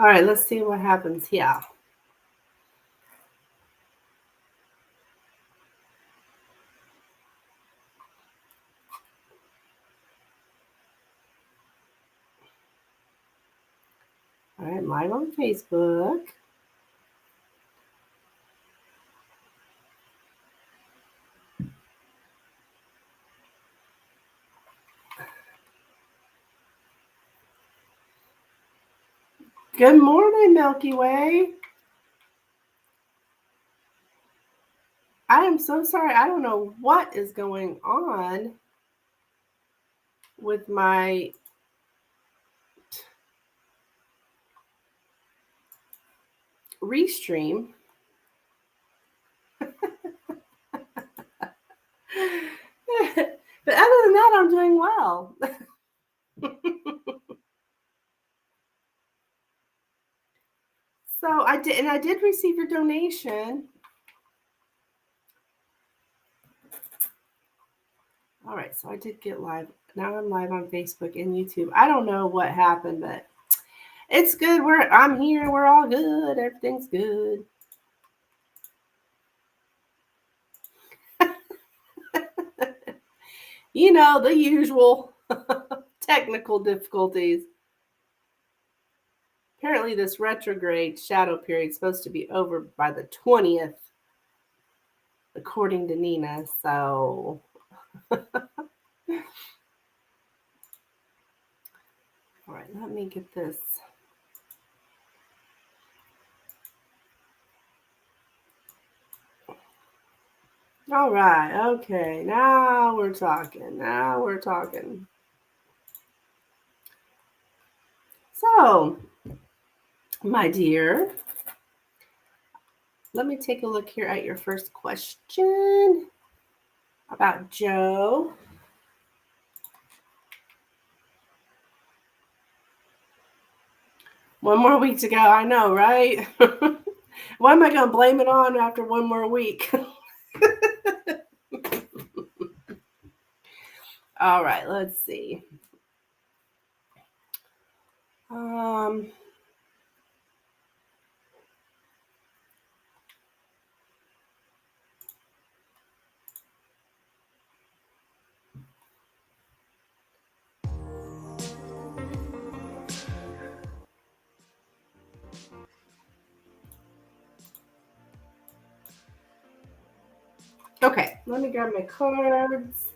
All right, let's see what happens here. All right, live on Facebook. Good morning, Milky Way. I am so sorry. I don't know what is going on with my restream. But other than that, I'm doing well. So I did receive your donation. All right, so I did get live. Now I'm live on Facebook and YouTube. I don't know what happened, but it's good. I'm here. We're all good. Everything's good. You know, the usual technical difficulties. Apparently, this retrograde shadow period is supposed to be over by the 20th, according to Nina. So, all right, let me get this. All right, okay, now we're talking. So, my dear, let me take a look here at your first question about Joe. One more week to go. I know, right? What am I going to blame it on after one more week? All right, let's see. Okay, let me grab my cards.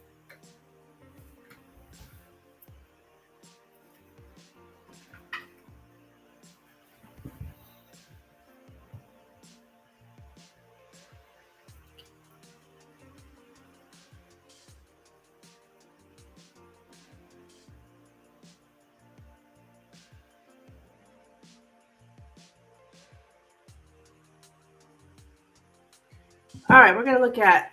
All right, we're going to look at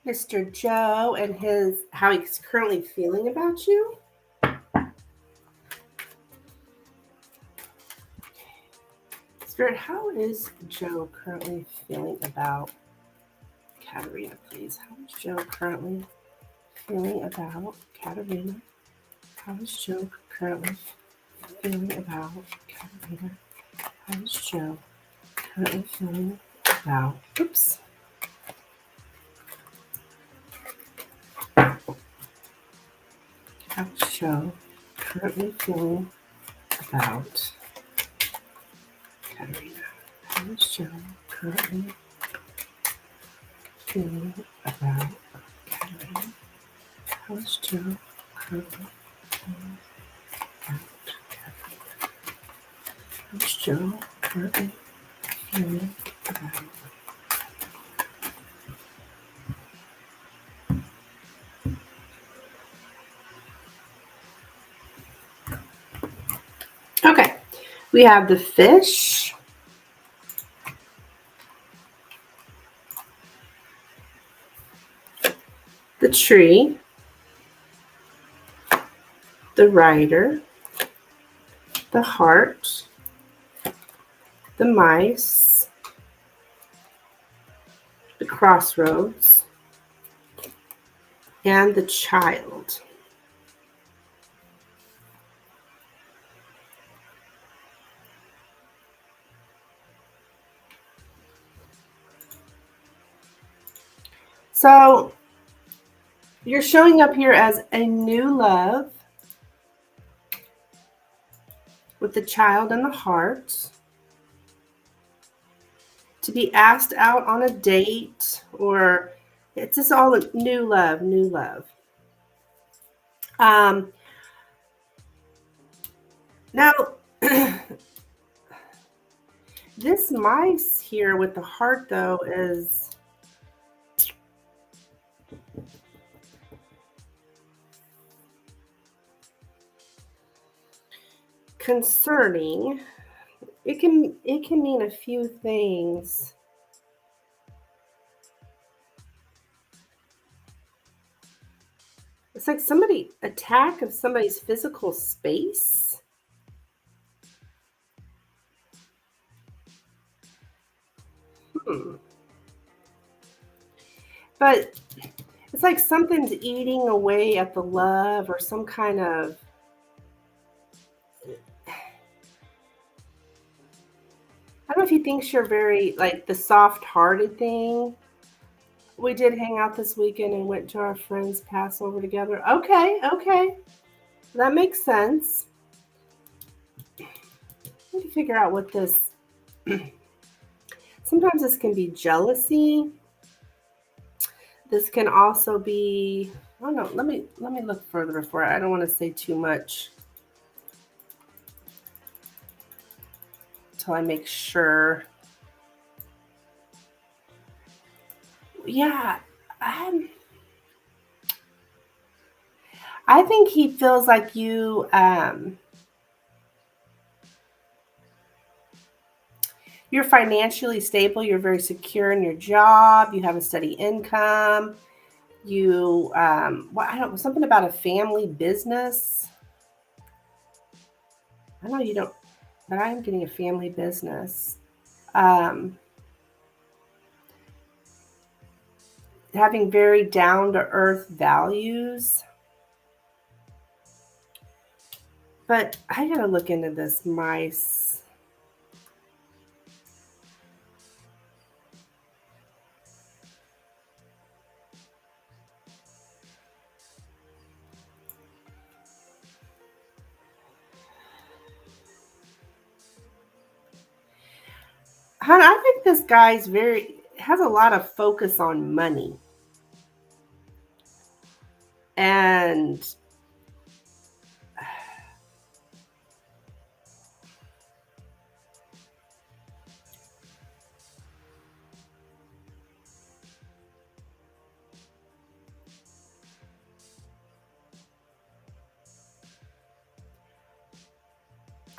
Mr. Joe and how he's currently feeling about you. Spirit, how is Joe currently feeling about Katerina, please? How is Joe currently feeling about Katerina? How is Joe currently feeling about Katerina? How is Joe currently feeling about... Oops. How is Joe currently feeling about Katerina? How is Joe currently feeling about Katerina? How is Joe currently feeling about Katerina? How is Joe currently feeling about... Okay, we have the fish, the tree, the rider, the heart, the mice, the crossroads, and the child. So you're showing up here as a new love with the child in the heart, to be asked out on a date, or it's just all new love, new love. Now, this mice here with the heart, though, is concerning. It can mean a few things. It's like somebody attack of somebody's physical space. But it's like something's eating away at the love, or some kind of, I don't know if he thinks you're very like the soft-hearted thing. We did hang out this weekend and went to our friend's Passover together. Okay. That makes sense. Let me figure out what this. Sometimes this can be jealousy. This can also be, I don't know. Let me look further before I don't want to say too much until I make sure. Yeah, I think he feels like you're financially stable. You're very secure in your job. You have a steady income. You, well, I don't, something about a family business. I know you don't, but I am getting a family business. Having very down to earth values. But I gotta look into this mice. I think this guy's has a lot of focus on money. And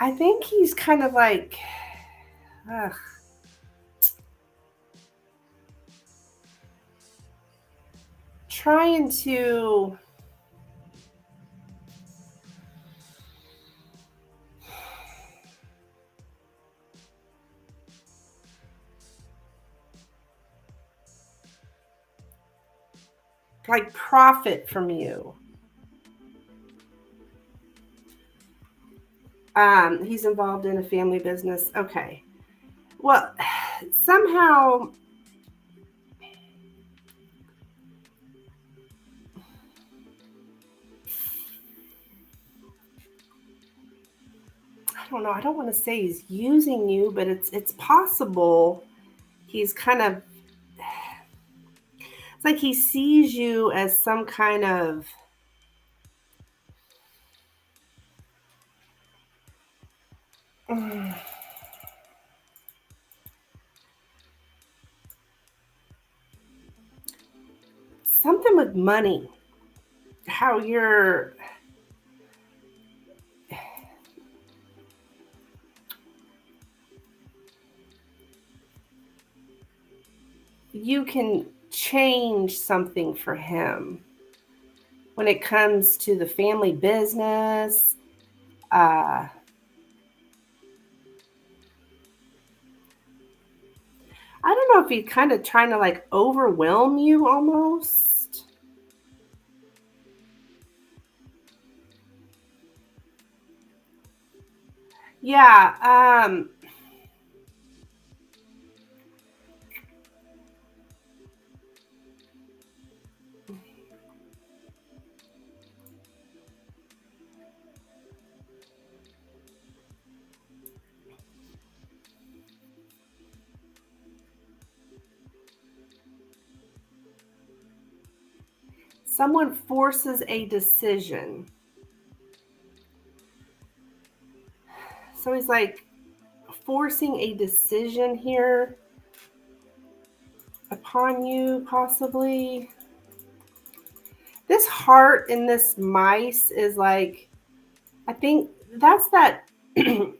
I think he's kind of like, trying to like profit from you. He's involved in a family business. Okay. Well, somehow I don't know. I don't want to say he's using you, but it's possible he's kind of, it's like he sees you as some kind of something with money. How you can change something for him when it comes to the family business. I don't know if he's kind of trying to like overwhelm you almost. Yeah. Someone forces a decision. So he's like forcing a decision here upon you, possibly. This heart in this mice is like, I think that's that. And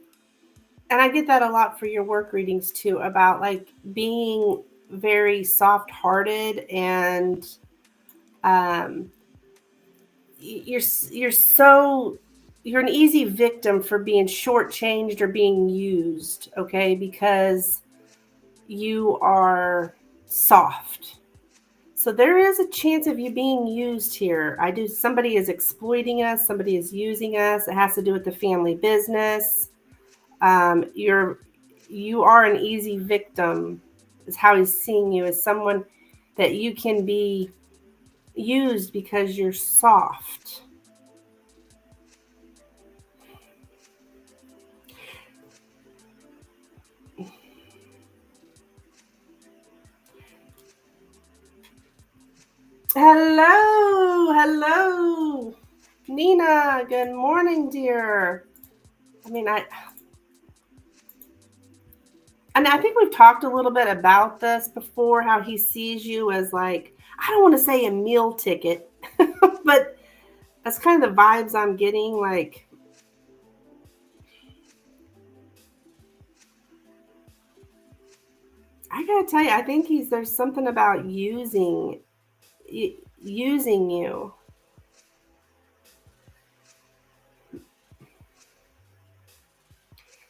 I get that a lot for your work readings too, about like being very soft-hearted, and you're an easy victim for being shortchanged or being used, okay? Because you are soft. So there is a chance of you being used here. Somebody is exploiting us, somebody is using us. It has to do with the family business. You are an easy victim, is how he's seeing you, as someone that you can be used because you're soft. Hello, Nina. Good morning, dear. I think we've talked a little bit about this before, how he sees you as like, I don't want to say a meal ticket, but that's kind of the vibes I'm getting. Like, I gotta tell you, I think there's something about using you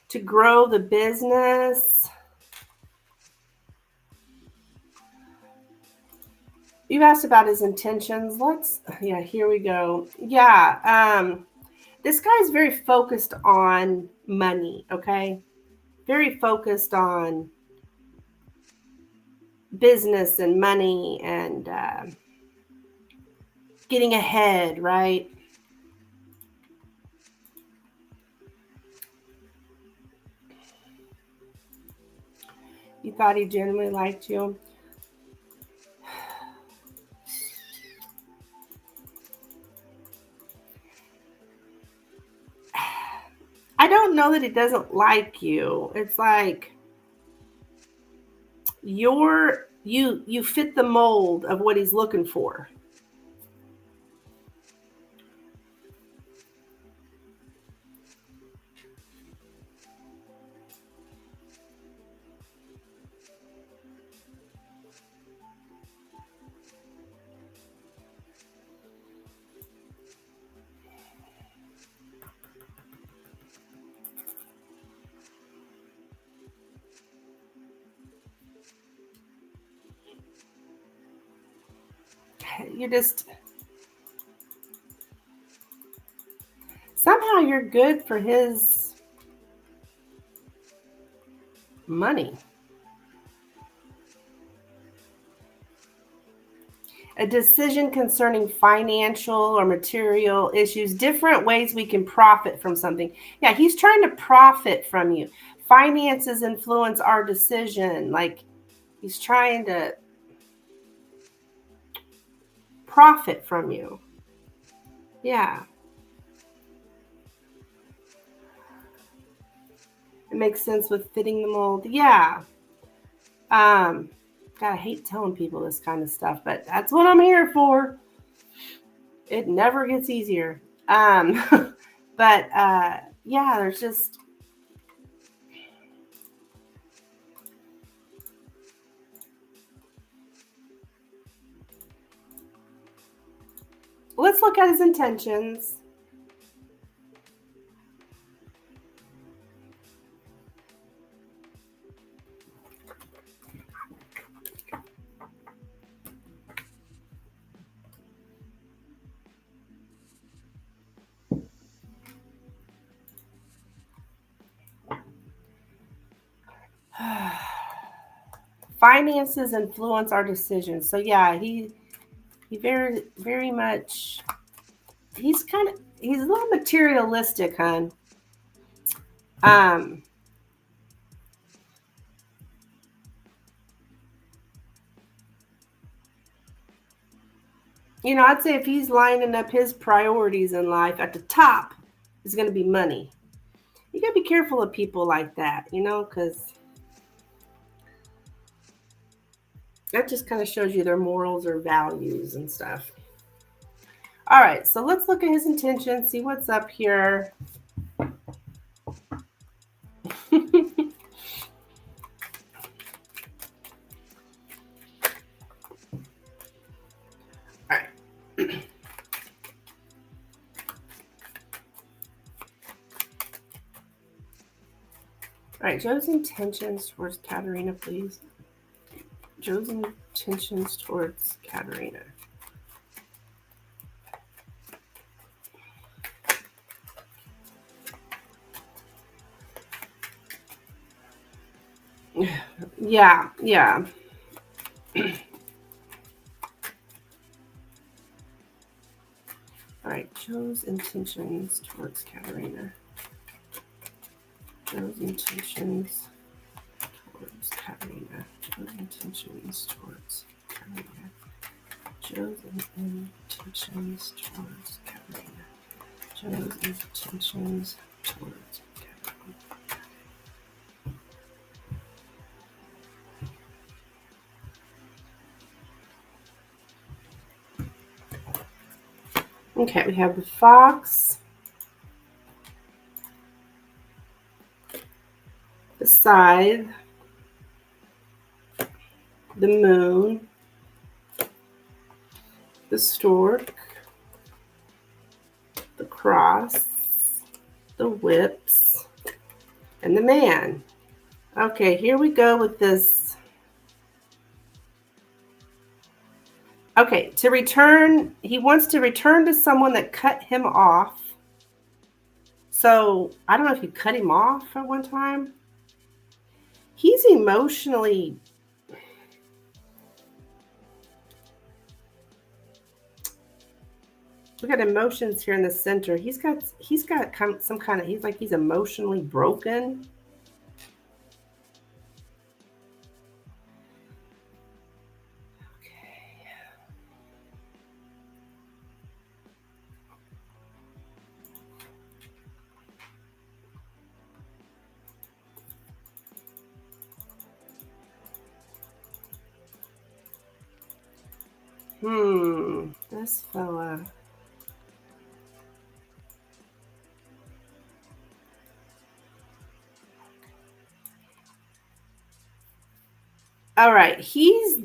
to grow the business. You asked about his intentions. Here we go. Yeah, this guy's very focused on money, okay? Very focused on business and money and getting ahead, right? You thought he genuinely liked you. I don't know that he doesn't like you. It's like you fit the mold of what he's looking for. Somehow you're good for his money. A decision concerning financial or material issues, different ways we can profit from something. Yeah, he's trying to profit from you. Finances influence our decision. Like, he's trying to profit from you. Yeah. It makes sense with fitting the mold. Yeah. God, I hate telling people this kind of stuff, but that's what I'm here for. It never gets easier. But yeah, there's just, let's look at his intentions. Finances influence our decisions. So yeah, he very, very much, he's a little materialistic, hon. I'd say if he's lining up his priorities in life, at the top is going to be money. You got to be careful of people like that, because that just kind of shows you their morals or values and stuff. All right, so let's look at his intentions, see what's up here. All right. All right, Joe's intentions towards Katerina, please. Joe's intentions towards Katerina. Yeah. All right, Joe's intentions towards Katerina. Joe's intentions towards Katerina. Joe's intentions towards Katerina. Joe's intentions towards Katerina. Joe's intentions towards Katerina. Okay, we have the fox, the scythe, the moon, the stork, the cross, the whips, and the man. Okay, here we go with this. Okay, to return, he wants to return to someone that cut him off. So I don't know if you cut him off at one time. He's emotionally, we got emotions here in the center. He's got some kind of, he's emotionally broken. This fella. All right, he's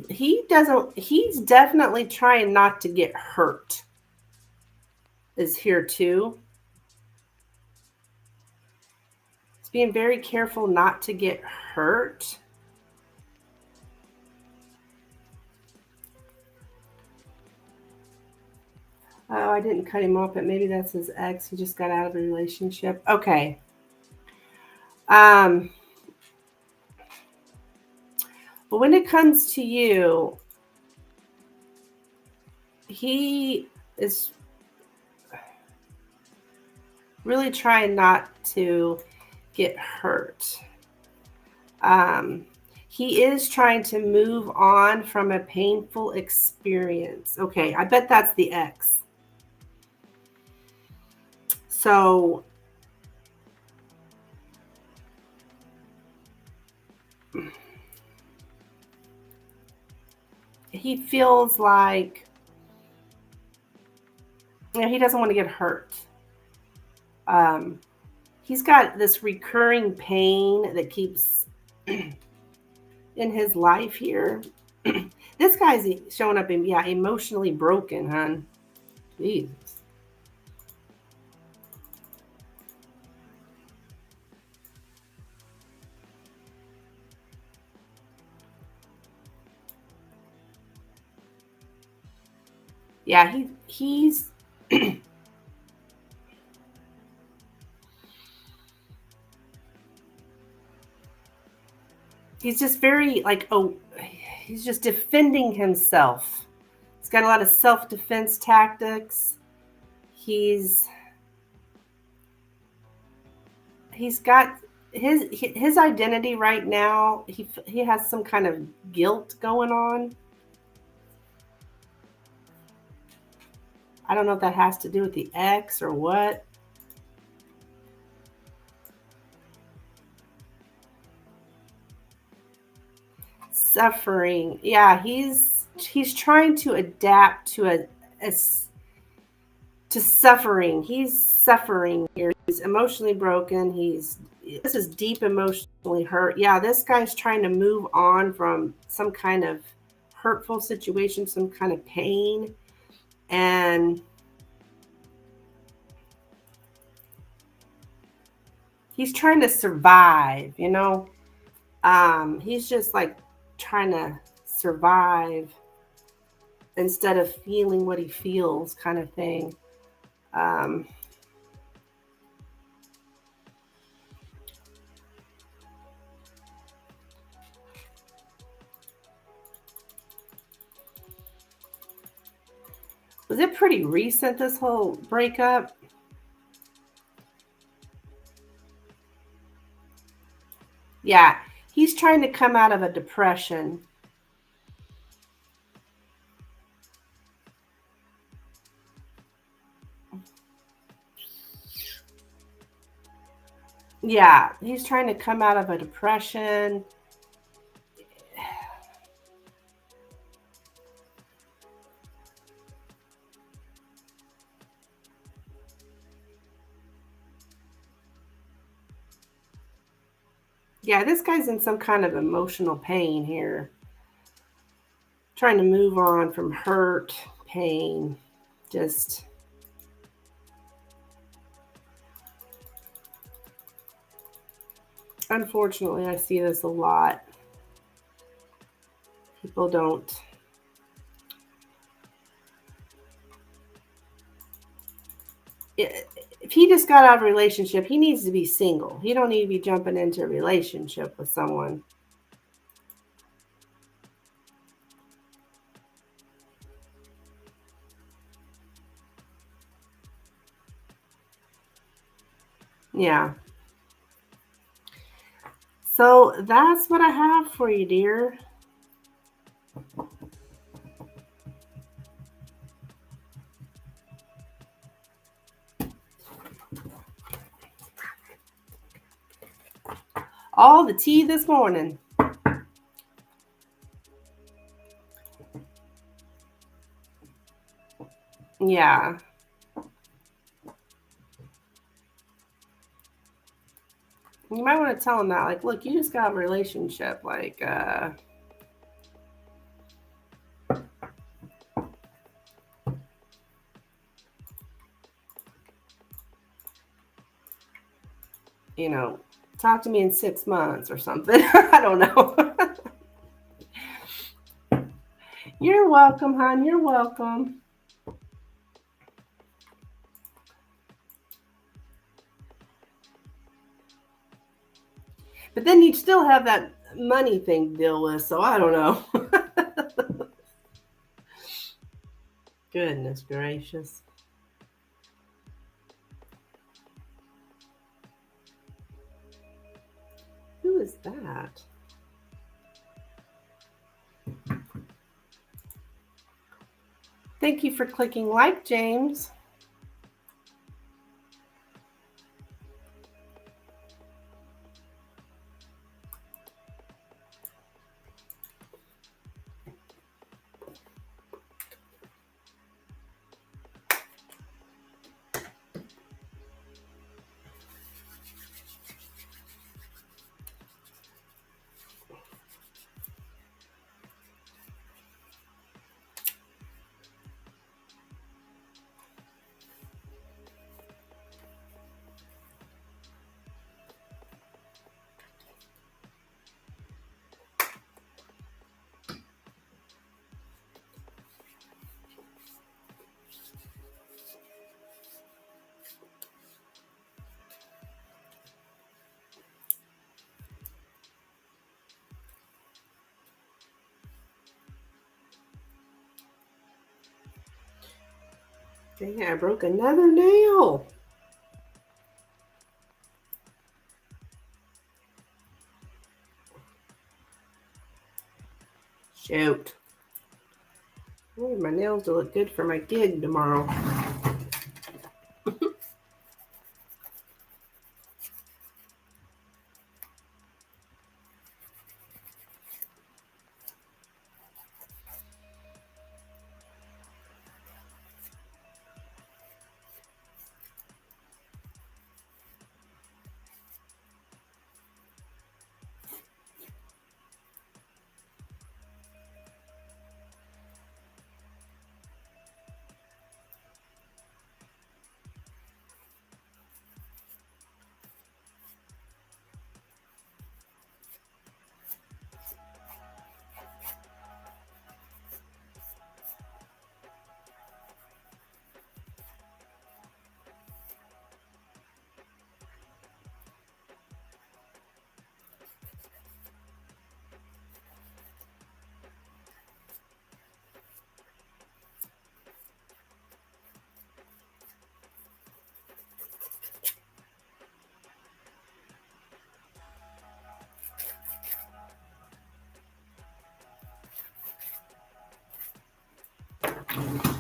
definitely trying not to get hurt. Is here too. He's being very careful not to get hurt. Oh, I didn't cut him off, but maybe that's his ex. He just got out of a relationship. Okay. But when it comes to you, he is really trying not to get hurt. He is trying to move on from a painful experience. Okay, I bet that's the ex. So he feels like he doesn't want to get hurt. He's got this recurring pain that keeps in his life here. This guy's showing up emotionally broken, hon. Jeez. Yeah, he's he's just very he's just defending himself. He's got a lot of self-defense tactics. He's got his identity right now. He has some kind of guilt going on. I don't know if that has to do with the ex or what. Suffering. Yeah, he's trying to adapt to to suffering. He's suffering here. He's emotionally broken. This is deep emotionally hurt. Yeah, this guy's trying to move on from some kind of hurtful situation, some kind of pain, and he's trying to survive, you know. He's just like trying to survive instead of feeling what he feels, kind of thing. Um, was it pretty recent, this whole breakup? Yeah, he's trying to come out of a depression. Yeah, he's trying to come out of a depression. Yeah, this guy's in some kind of emotional pain here. Trying to move on from hurt, pain, just unfortunately, I see this a lot. People don't. If he just got out of a relationship, he needs to be single. He don't need to be jumping into a relationship with someone. Yeah. So that's what I have for you, dear. All the tea this morning. Yeah. You might want to tell him that, like, look, you just got a relationship. Like, you know, talk to me in 6 months or something. I don't know. You're welcome, hon. You're welcome. But then you'd still have that money thing to deal with, so I don't know. Goodness gracious. Who is that? Thank you for clicking like, James. Dang, I broke another nail. Shoot. I need my nails to look good for my gig tomorrow.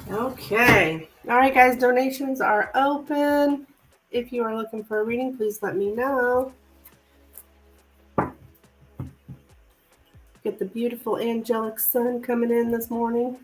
Okay. All right, guys, donations are open. If you are looking for a reading, please let me know. Get the beautiful angelic sun coming in this morning.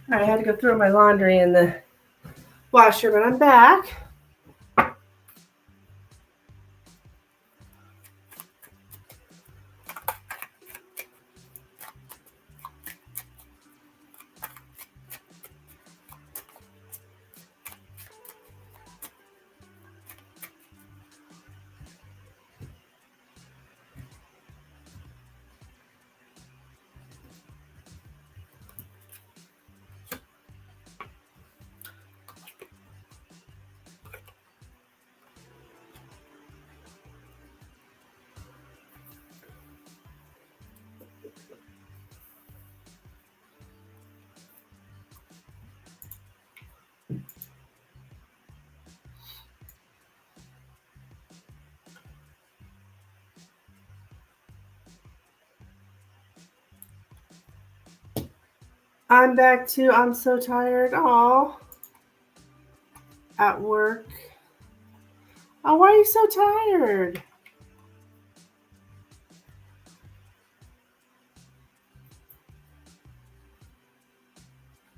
I had to go throw my laundry in the washer, but I'm back. I'm back too. I'm so tired. Aw. At work. Oh, why are you so tired?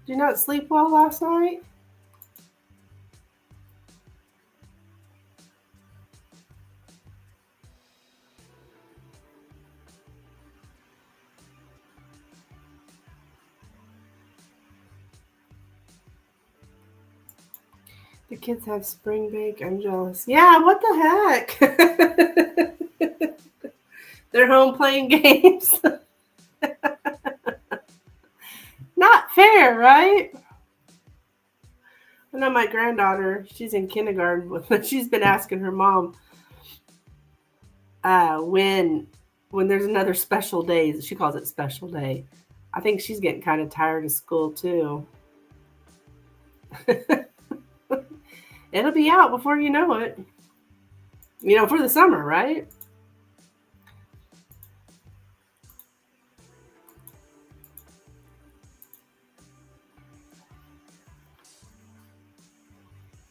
Did you not sleep well last night? The kids have spring break. I'm jealous. Yeah, what the heck? They're home playing games. Not fair, right? I know my granddaughter, she's in kindergarten, but she's been asking her mom when there's another special day. She calls it special day. I think she's getting kind of tired of school too. It'll be out before you know it. For the summer, right?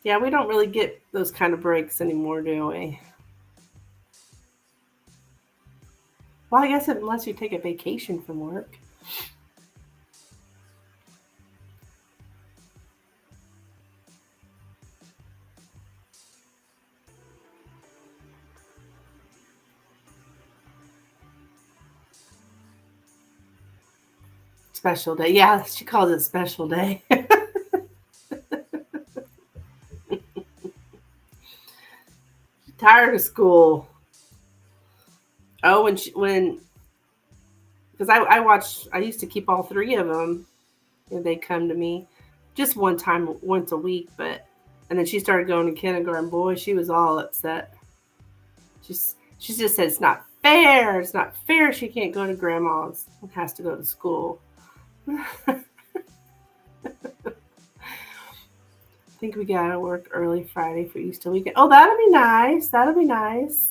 Yeah, we don't really get those kind of breaks anymore, do we? Well, I guess unless you take a vacation from work. Special day. Yeah, she calls it special day. Tired of school. Oh, when because I used to keep all three of them, and they come to me just one time, once a week. But and then she started going to kindergarten. Boy, she was all upset. She just said it's not fair. It's not fair. She can't go to grandma's and has to go to school. I think we gotta work early Friday for Easter weekend. Oh, that'll be nice. That'll be nice.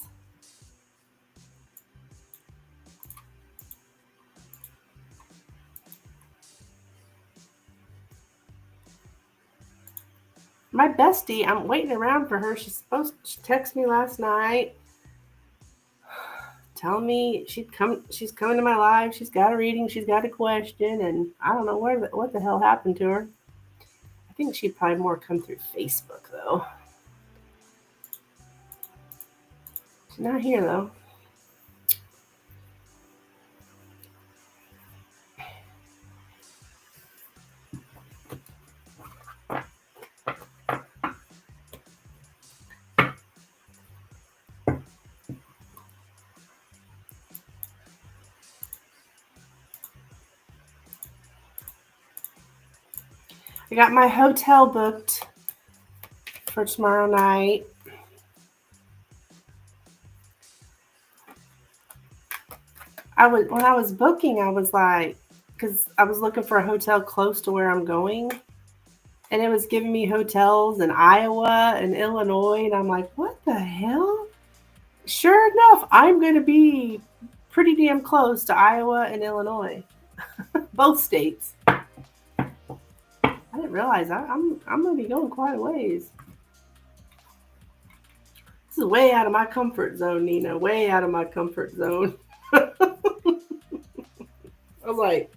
My bestie, I'm waiting around for her. She text me last night telling me she's coming to my live. She's got a reading, she's got a question, and I don't know what the hell happened to her. I think she'd probably more come through Facebook though. She's not here though. I got my hotel booked for tomorrow night. When I was booking, I was like, because I was looking for a hotel close to where I'm going, and it was giving me hotels in Iowa and Illinois, and I'm like, what the hell? Sure enough, I'm going to be pretty damn close to Iowa and Illinois, both states. I didn't realize I'm going to be going quite a ways. This is way out of my comfort zone, Nina. Way out of my comfort zone. I was like,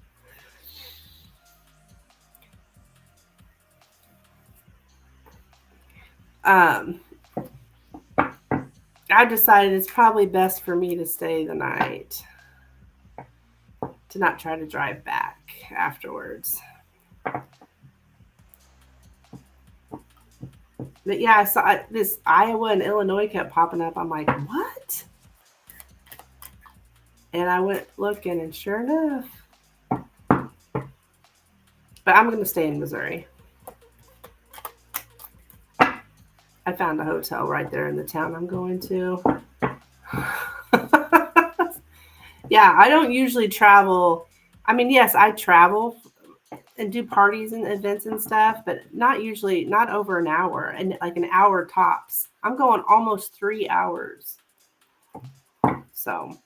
um, I decided it's probably best for me to stay the night, to not try to drive back afterwards. But yeah, I saw this Iowa and Illinois kept popping up. I'm like, what? And I went looking, and sure enough. But I'm going to stay in Missouri. I found a hotel right there in the town I'm going to. Yeah, I don't usually travel. I mean, yes, I travel and do parties and events and stuff, but not over an hour, and like an hour tops. I'm going almost 3 hours. So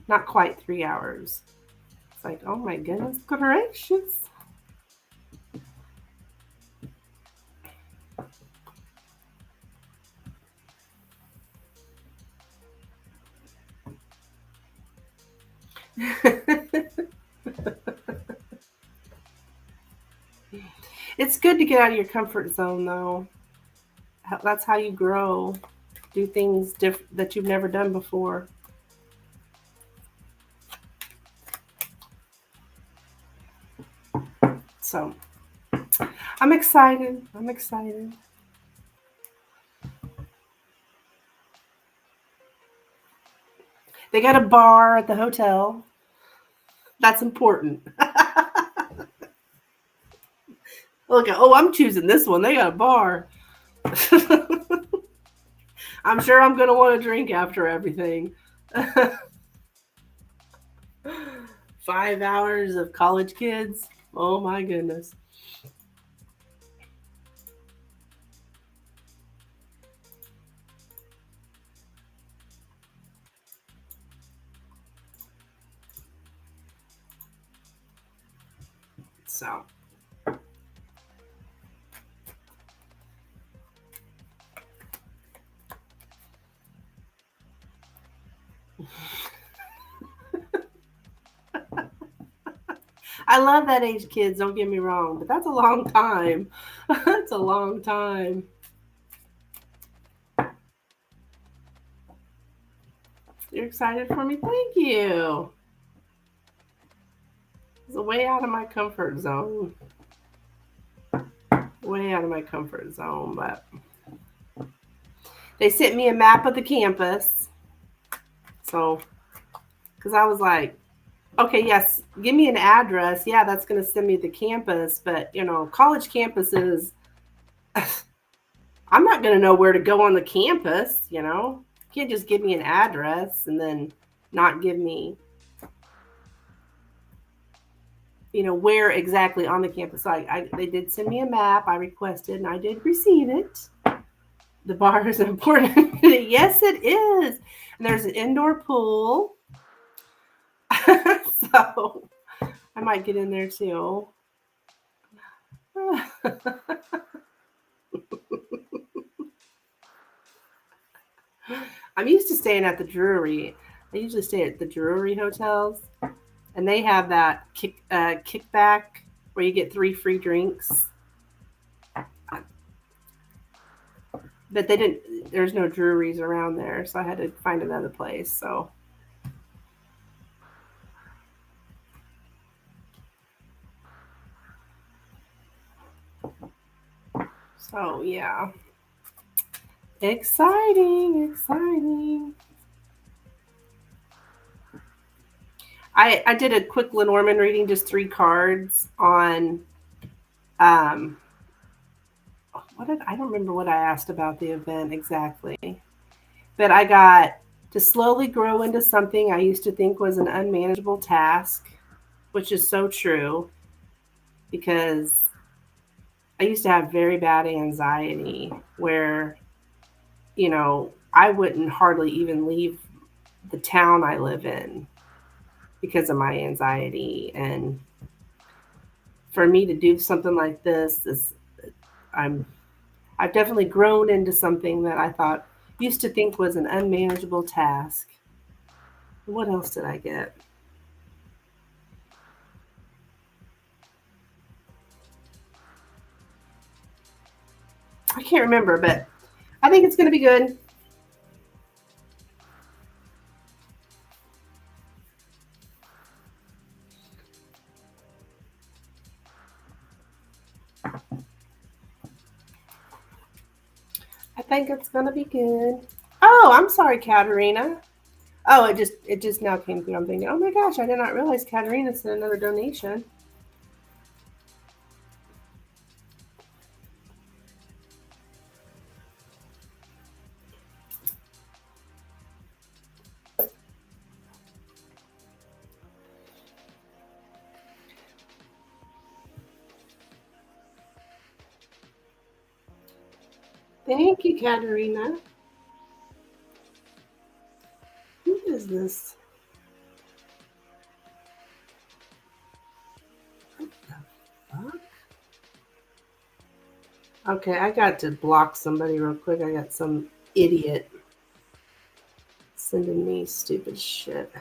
not quite 3 hours. It's like, oh my goodness gracious. It's good to get out of your comfort zone, though. That's how you grow. Do things that you've never done before. So I'm excited. I'm excited. They got a bar at the hotel. That's important. Look, oh, I'm choosing this one. They got a bar. I'm sure I'm going to want to drink after everything. 5 hours of college kids. Oh my goodness. So. I love that age kids, don't get me wrong, but that's a long time. That's a long time. You're excited for me? Thank you. It's way out of my comfort zone. Way out of my comfort zone, but they sent me a map of the campus. So, because I was like, okay, yes, give me an address. Yeah, that's going to send me the campus. But, you know, college campuses, I'm not going to know where to go on the campus, you know. You can't just give me an address and then not give me, you know, where exactly on the campus. So they did send me a map. I requested and I did receive it. The bar is important. Yes, it is. And there's an indoor pool. So I might get in there too. I'm used to staying at the Drury. I usually stay at the Drury hotels, and they have that kickback where you get 3 free drinks. But they didn't. There's no Drury's around there, so I had to find another place. So yeah, exciting. I did a quick Lenormand reading, just 3 cards on. I don't remember what I asked about the event exactly, but I got to slowly grow into something I used to think was an unmanageable task, which is so true because I used to have very bad anxiety where, you know, I wouldn't hardly even leave the town I live in because of my anxiety. And for me to do something like this is, I've definitely grown into something that I thought used to think was an unmanageable task. What else did I get? I can't remember, but I think it's going to be good. I think it's going to be good. Oh, I'm sorry, Katerina. Oh, it just now came through. I'm thinking, oh my gosh, I did not realize Katerina sent another donation. Thank you, Katerina. Who is this? What the fuck? Okay, I got to block somebody real quick. I got some idiot sending me stupid shit.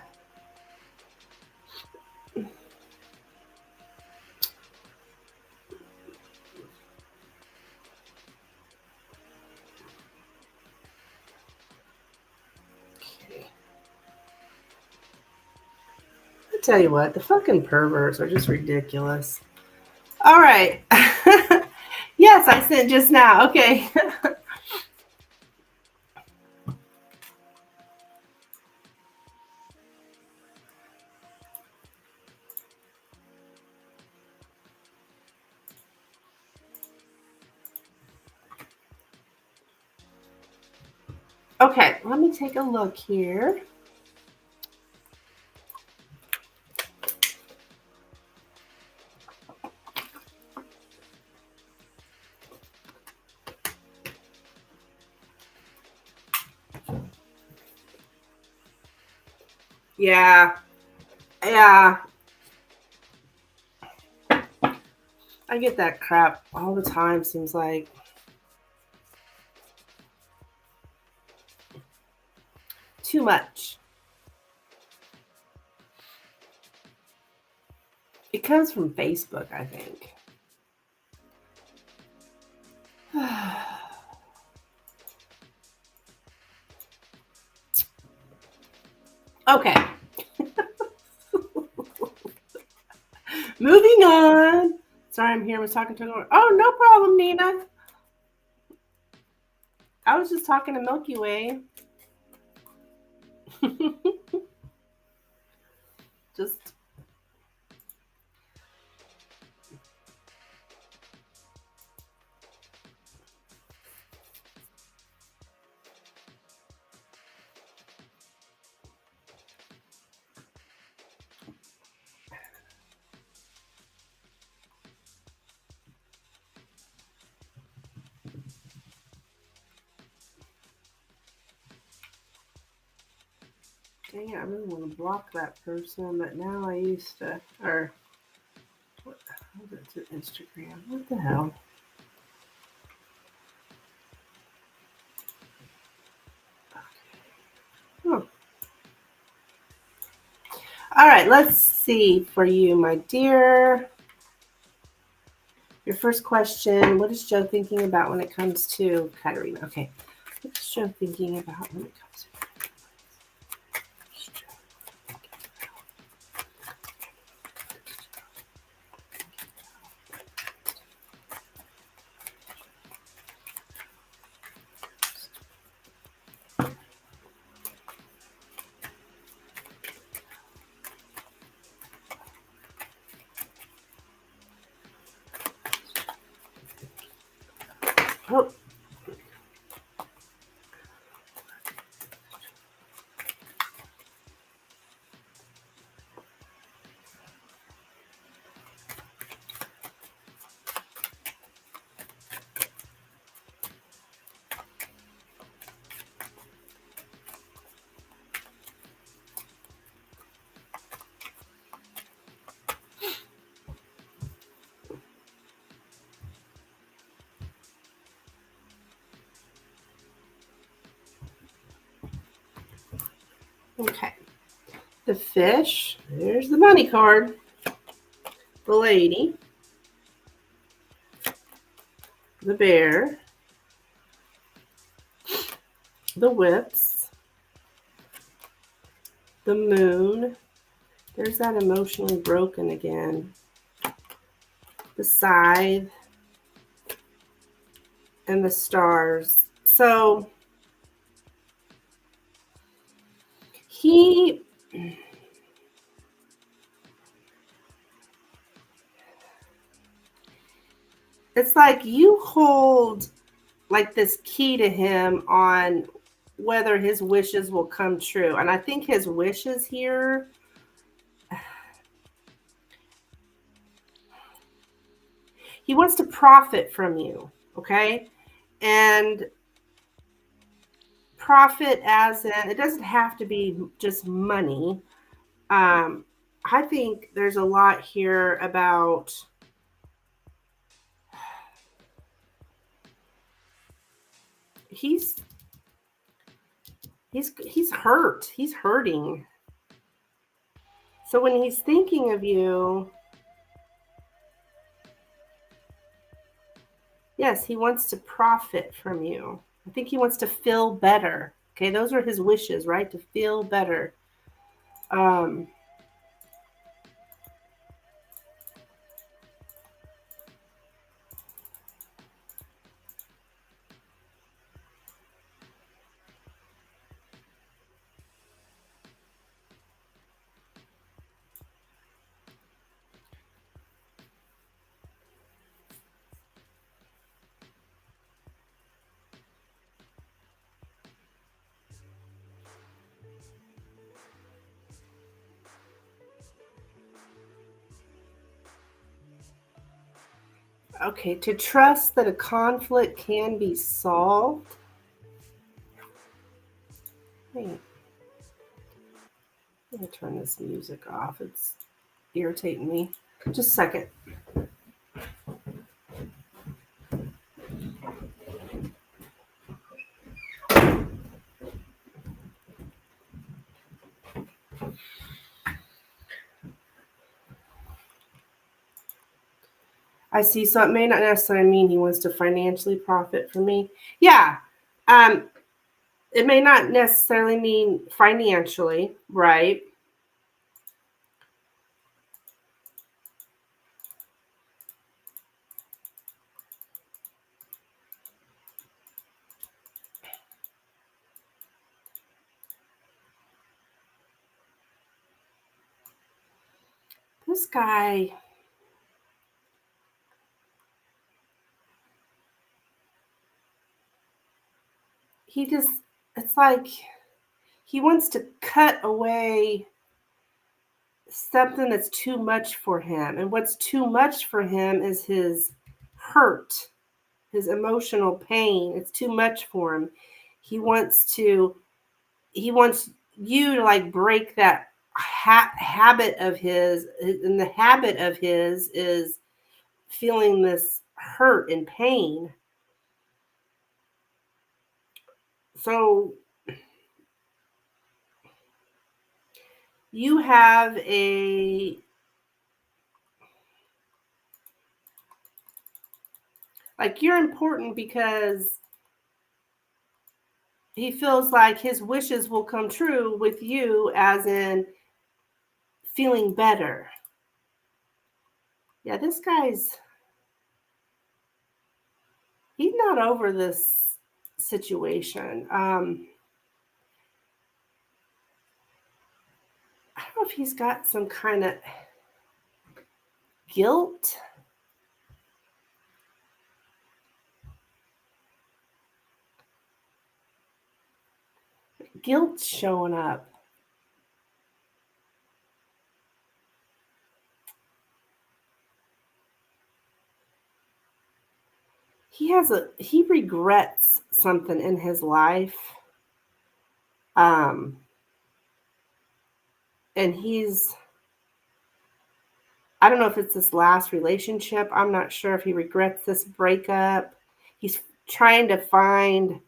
Tell you what, the fucking perverts are just ridiculous. All right. Yes, I sent just now. Okay. Okay, let me take a look here. Yeah. Yeah. I get that crap all the time, seems like. Too much. It comes from Facebook, I think. Okay. Moving on. Sorry, I'm here. I was talking to her. Oh, no problem, Nina. I was just talking to Milky Way. Just. Dang it, I really want to block that person, but now I used to. Or. What is it? Instagram. What the hell? Huh. All right, let's see for you, my dear. Your first question, what is Joe thinking about when it comes to Katerina? Okay, what is Joe thinking about when it comes to oh. Okay. The fish, there's the money card, the lady, the bear, the whips, the moon, there's that emotionally broken again, the scythe, and the stars. So he it's like you hold like this key to him on whether his wishes will come true. And I think his wishes here, he wants to profit from you, okay? And profit as in, it doesn't have to be just money. I think there's a lot here about he's hurt. He's hurting. So when he's thinking of you, yes, he wants to profit from you. I think he wants to feel better. Okay, those are his wishes, right? To feel better. Um, Okay, to trust that a conflict can be solved. Wait, I'm gonna turn this music off. It's irritating me. Just a second. I see. So it may not necessarily mean he wants to financially profit from me. Yeah. Um, it may not necessarily mean financially, right? This guy, he just, it's like he wants to cut away something that's too much for him. And what's too much for him is his hurt, his emotional pain. It's too much for him. He wants to, he wants you to like break that habit of his. And the habit of his is feeling this hurt and pain. So you have a, like, you're important because he feels like his wishes will come true with you, as in feeling better. Yeah, this guy's, he's not over this situation. I don't know if he's got some kind of guilt. Guilt's showing up. He regrets something in his life. Um, and I don't know if it's this last relationship. I'm not sure if he regrets this breakup. He's trying to find,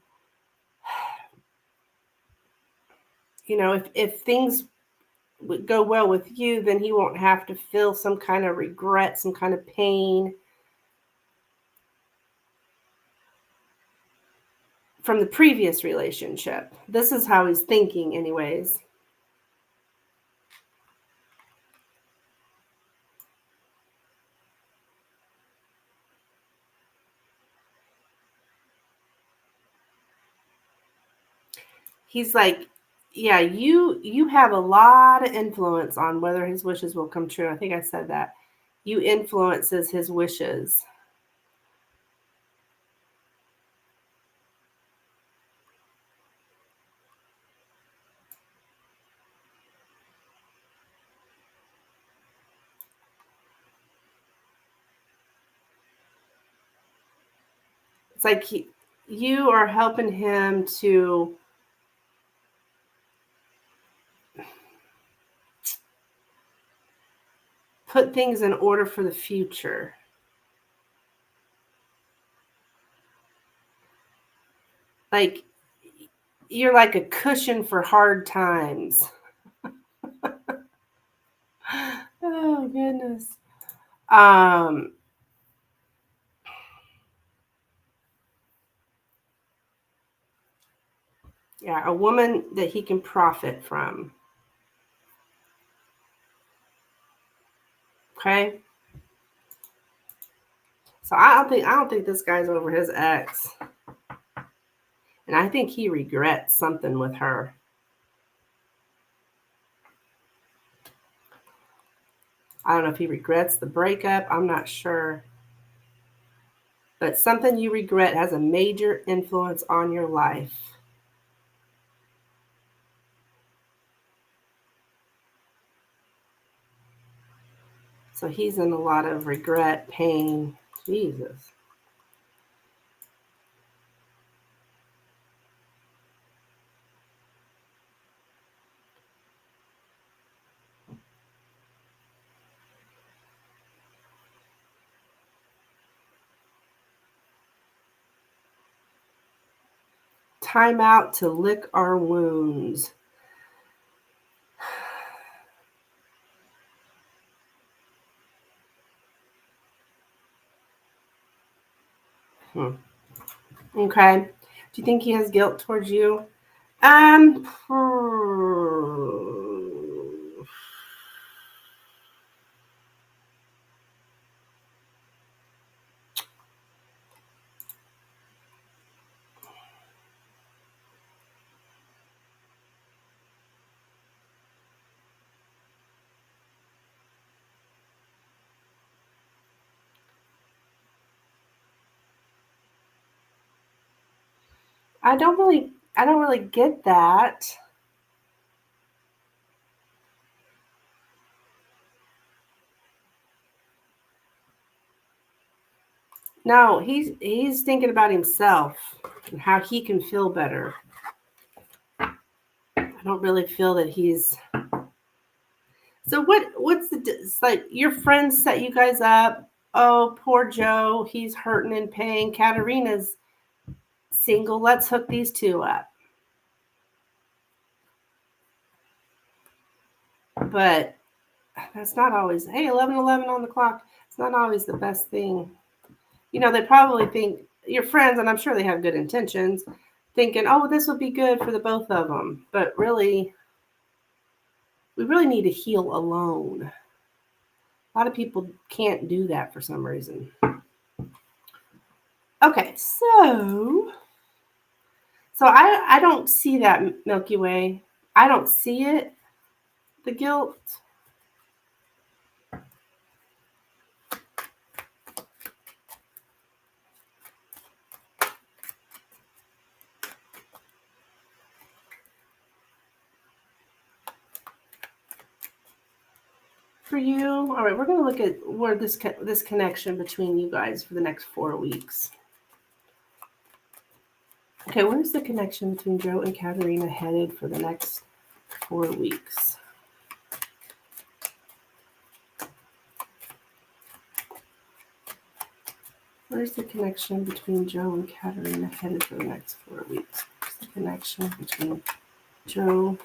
if things would go well with you, then he won't have to feel some kind of regret, some kind of pain from the previous relationship. This is how he's thinking, anyways. He's like, yeah, you have a lot of influence on whether his wishes will come true. I think I said that. You influences his wishes. It's like you are helping him to put things in order for the future. Like, you're like a cushion for hard times. Oh goodness. Um yeah, a woman that he can profit from. Okay? So I don't think this guy's over his ex. And I think he regrets something with her. I don't know if he regrets the breakup. I'm not sure. But something you regret has a major influence on your life. So he's in a lot of regret, pain. Jesus. Time out to lick our wounds. Okay. Do you think he has guilt towards you? Um, I don't really get that. No, he's thinking about himself and how he can feel better. I don't really feel that he's. So what's it's like your friends set you guys up? Oh, poor Joe, he's hurting in pain. Katerina's single. Let's hook these two up. But that's not always, hey, 11:11 on the clock. It's not always the best thing. You know, they probably think your friends, and I'm sure they have good intentions, thinking, oh, this will be good for the both of them. But really, we really need to heal alone. A lot of people can't do that for some reason. Okay, so I don't see that, Milky Way. I don't see it, the guilt. For you, all right, we're going to look at where this connection between you guys for the next 4 weeks. Okay, where's the connection between Joe and Katerina headed for the next 4 weeks? Where's the connection between Joe and Katerina headed for the next 4 weeks? Where's the connection between Joe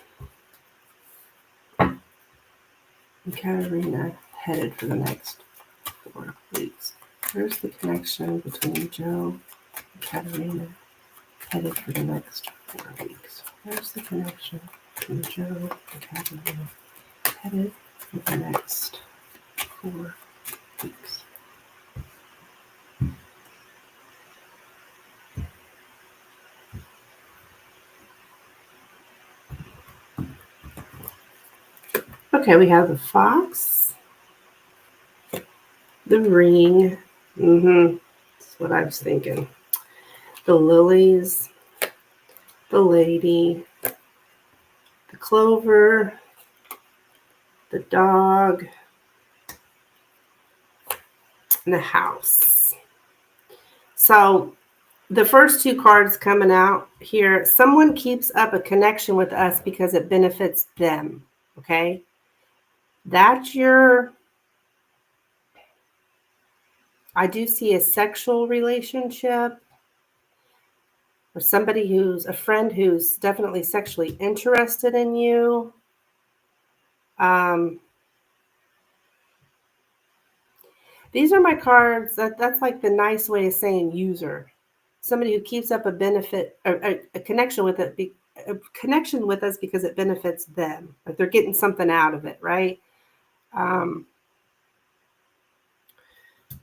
and Katerina headed for the next 4 weeks? Where's the connection between Joe and Katerina headed for the next 4 weeks? Where's the connection between Joe and Katerina headed for the next 4 weeks? Okay, we have the fox, the ring. That's what I was thinking. The lilies, the lady, the clover, the dog, and the house. So the first two cards coming out here, someone keeps up a connection with us because it benefits them. Okay. That's I do see a sexual relationship or somebody who's a friend who's definitely sexually interested in you. These are my cards. That's like the nice way of saying user. Somebody who keeps up a benefit, a connection with it, a connection with us because it benefits them. Like they're getting something out of it, right? All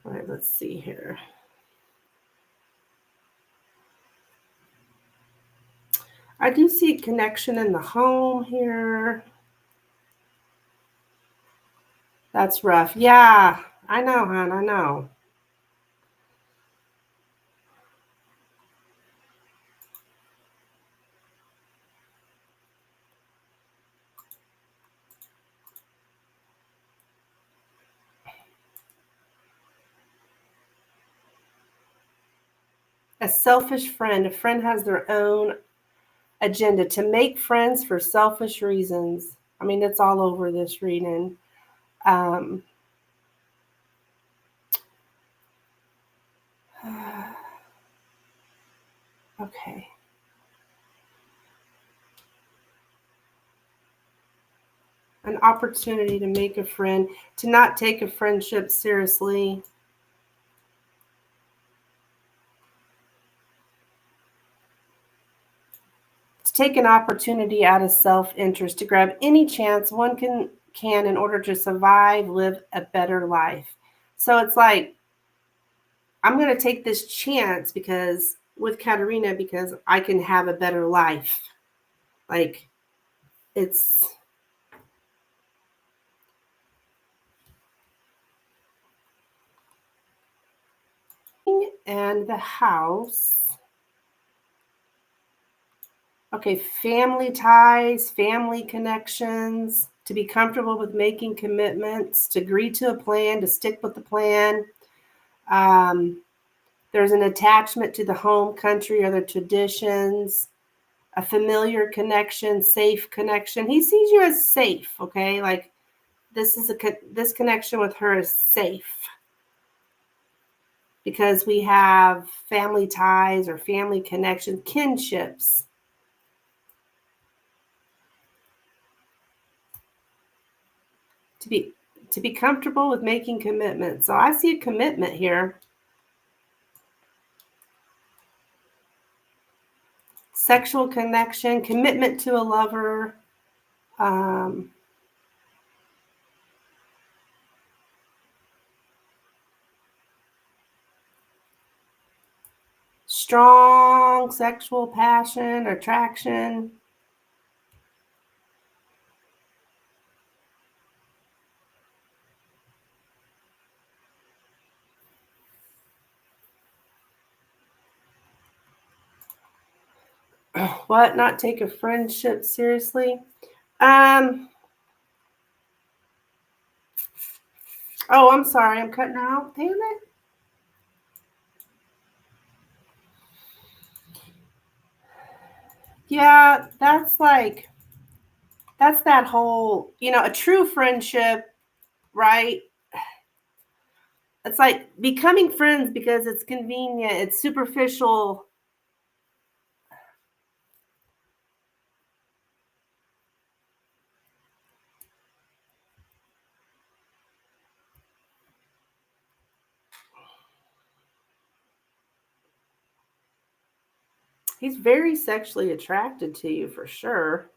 right, let's see here. I do see a connection in the home here. That's rough. Yeah, I know, hon. I know. A selfish friend. A friend has their own agenda to make friends for selfish reasons. I mean, it's all over this reading. Okay. An opportunity to make a friend, to not take a friendship seriously. To take an opportunity out of self-interest, to grab any chance one can in order to survive, live a better life. So it's like, I'm going to take this chance because with Katerina, because I can have a better life. Like, it's and the house. Okay, family ties, family connections, to be comfortable with making commitments, to agree to a plan, to stick with the plan. There's an attachment to the home country or the traditions, a familiar connection, safe connection. He sees you as safe, okay? Like, this connection with her is safe because we have family ties or family connections, kinships. To be comfortable with making commitments. So I see a commitment here. Sexual connection, commitment to a lover. Strong sexual passion, attraction. What? Not take a friendship seriously? Oh, I'm sorry. I'm cutting out. Damn it. Yeah, that's like, that's that whole, a true friendship, right? It's like becoming friends because it's convenient, it's superficial. He's very sexually attracted to you for sure.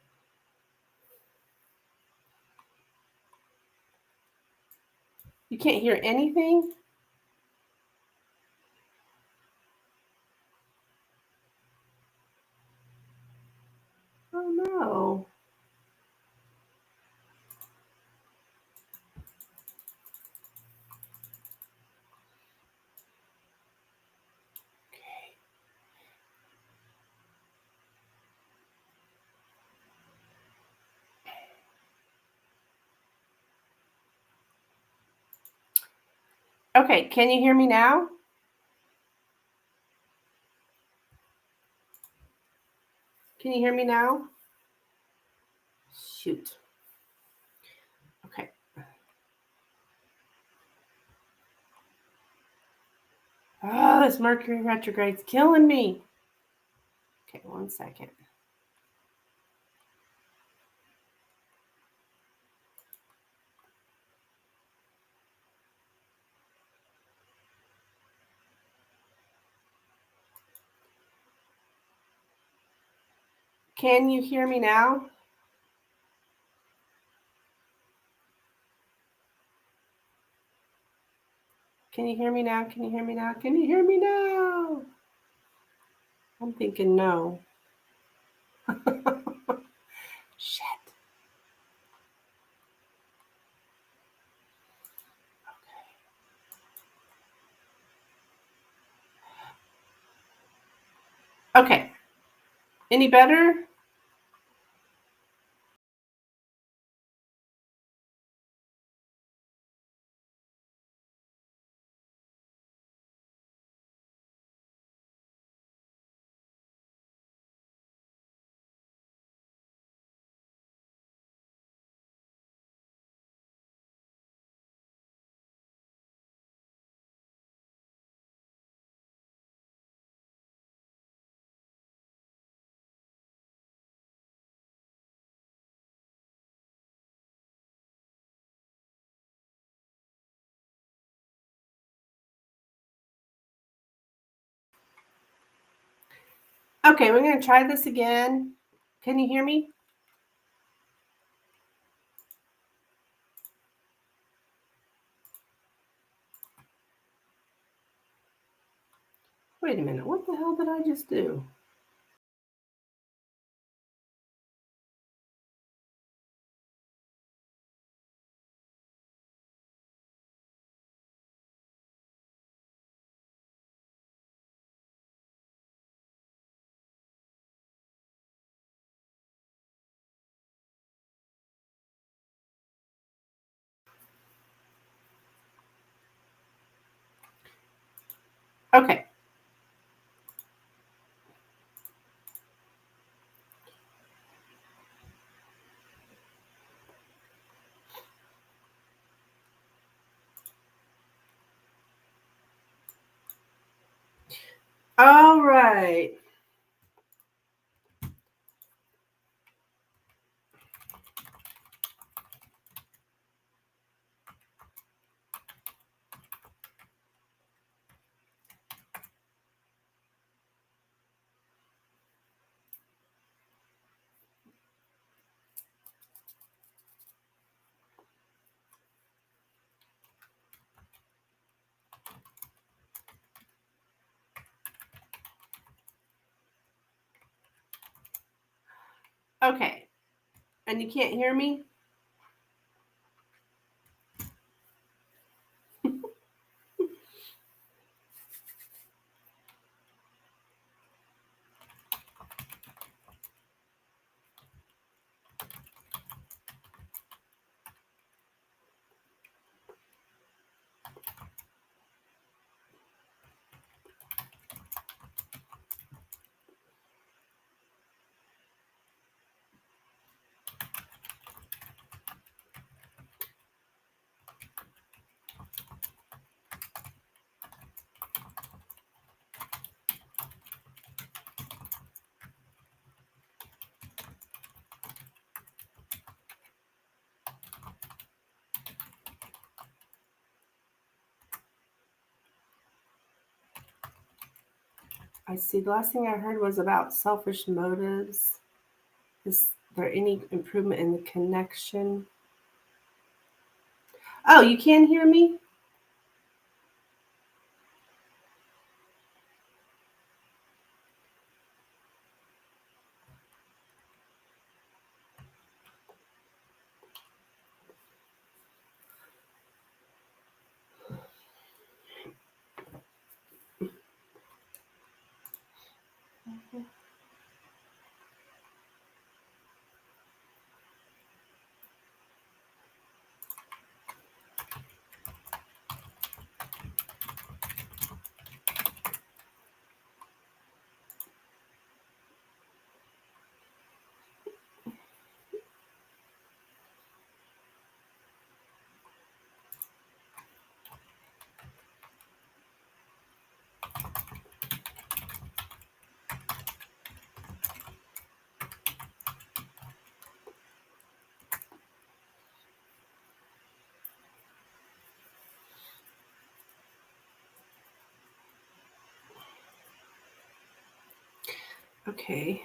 You can't hear anything? Oh no. Okay, can you hear me now? Can you hear me now? Shoot. Okay. Oh, this Mercury retrograde's killing me. Okay, 1 second. Can you hear me now? Can you hear me now? Can you hear me now? Can you hear me now? I'm thinking no. Shit. Okay. Any better? Okay, we're going to try this again. Can you hear me? Wait a minute. What the hell did I just do? Okay. All right. Okay. And you can't hear me? I see. The last thing I heard was about selfish motives. Is there any improvement in the connection? Oh, you can hear me? Okay.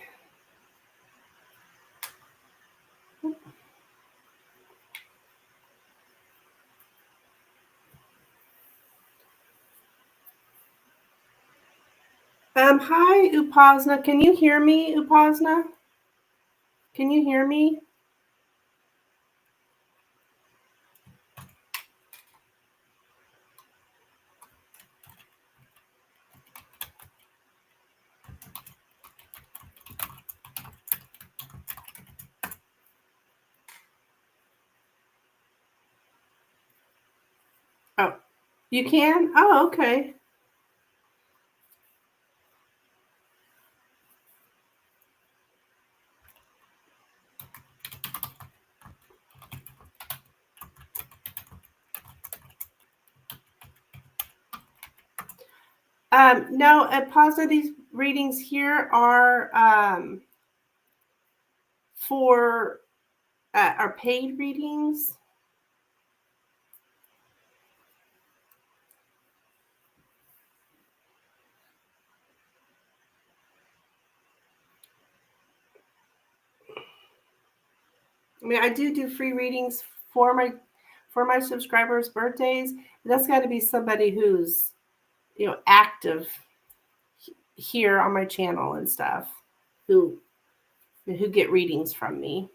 Hi, Upasna. Can you hear me, Upasna? Can you hear me? Oh, you can? Oh, okay. No, Upasna, these readings here are for our paid readings. I mean, I do free readings for my subscribers' birthdays. That's got to be somebody who's, active here on my channel and stuff, who get readings from me.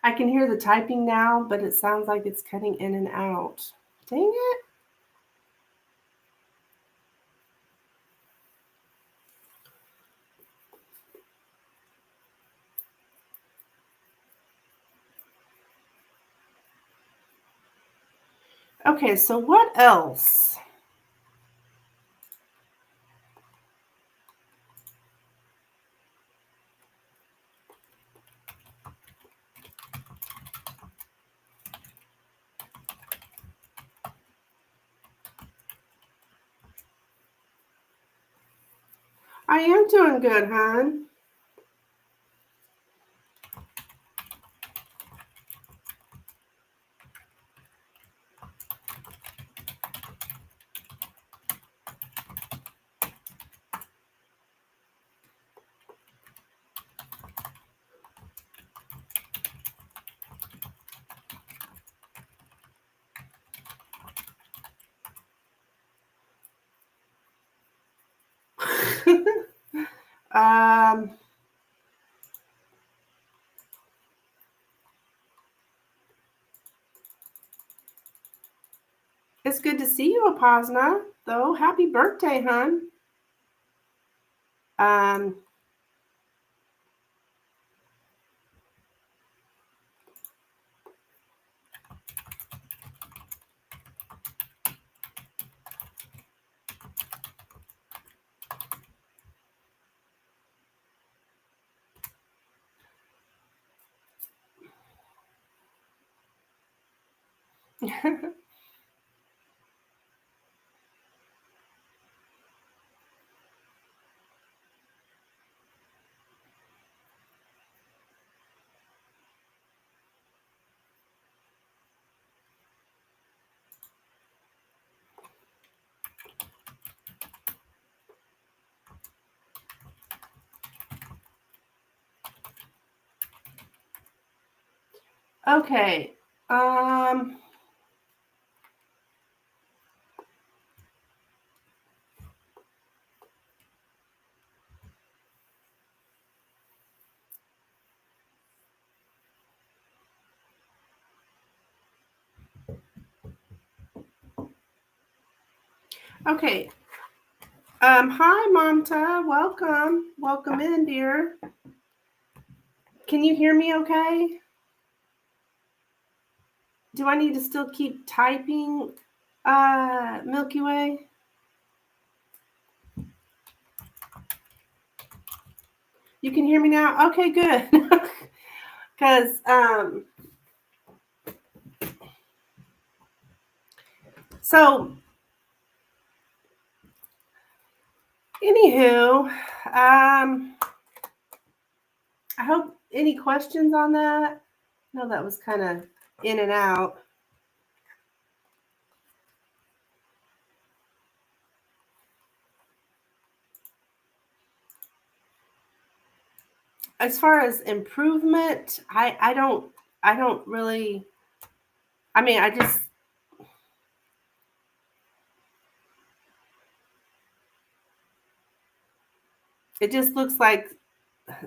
I can hear the typing now, but it sounds like it's cutting in and out. Dang it. Okay, so what else? I am doing good, hon. um, it's good to see you, Apasna, though. Happy birthday, hon. Okay. Okay. Hi, Mamta. Welcome. Welcome in, dear. Can you hear me okay? Do I need to still keep typing, Milky Way? You can hear me now? Okay, good. Because, so, anywho, I hope any questions on that? No, that was kind of in and out. As far as improvement, I don't really, I mean, it just looks like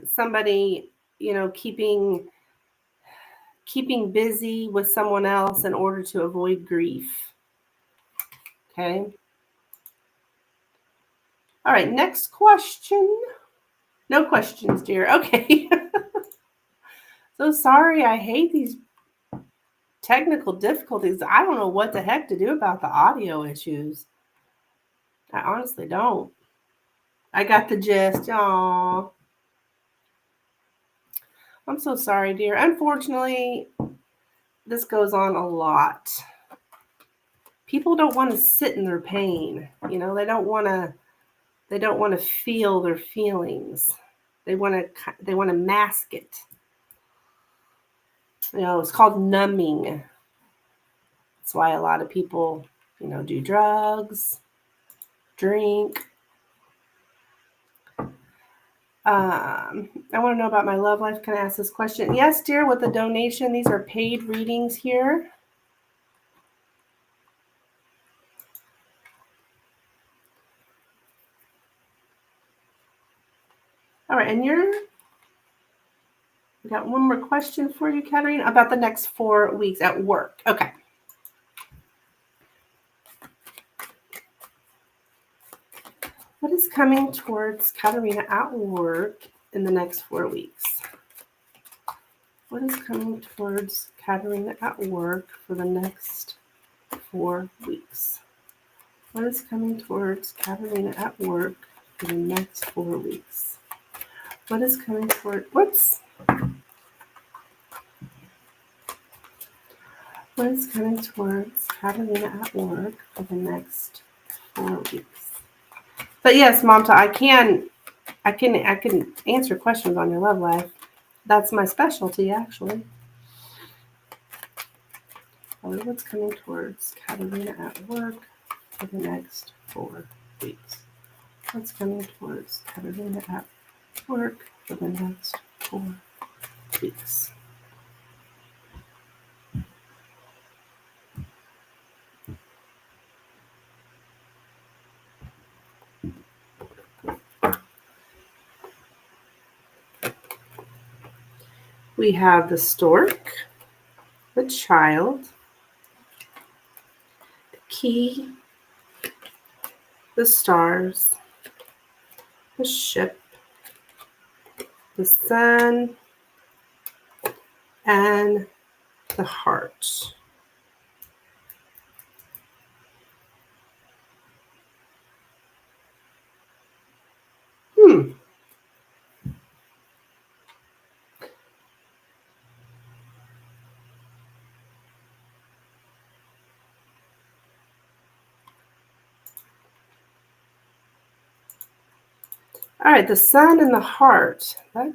somebody, keeping busy with someone else in order to avoid grief. Okay. All right, next question. No questions, dear. Okay. So sorry, I hate these technical difficulties. I don't know what the heck to do about the audio issues. I honestly don't. I got the gist. Aw. I'm so sorry, dear. Unfortunately, this goes on a lot. People don't want to sit in their pain. They don't want to feel their feelings. They want to mask it. It's called numbing. That's why a lot of people, do drugs, drink. I want to know about my love life. Can I ask this question? Yes, dear, with the donation. These are paid readings here. All right, and we got one more question for you, Katerina, about the next 4 weeks at work. Okay. What is coming towards Katerina at work in the next 4 weeks? What is coming towards Katerina at work for the next 4 weeks? What is coming towards Katerina at work for the next 4 weeks? What is coming toward, whoops. What is coming towards Katerina at work for the next 4 weeks? But yes, Momta, I can answer questions on your love life. That's my specialty, actually. What's coming towards Katerina at work for the next 4 weeks? What's coming towards Katerina at work for the next 4 weeks? We have the stork, the child, the key, the stars, the ship, the sun, and the heart. All right, the sun and the heart. I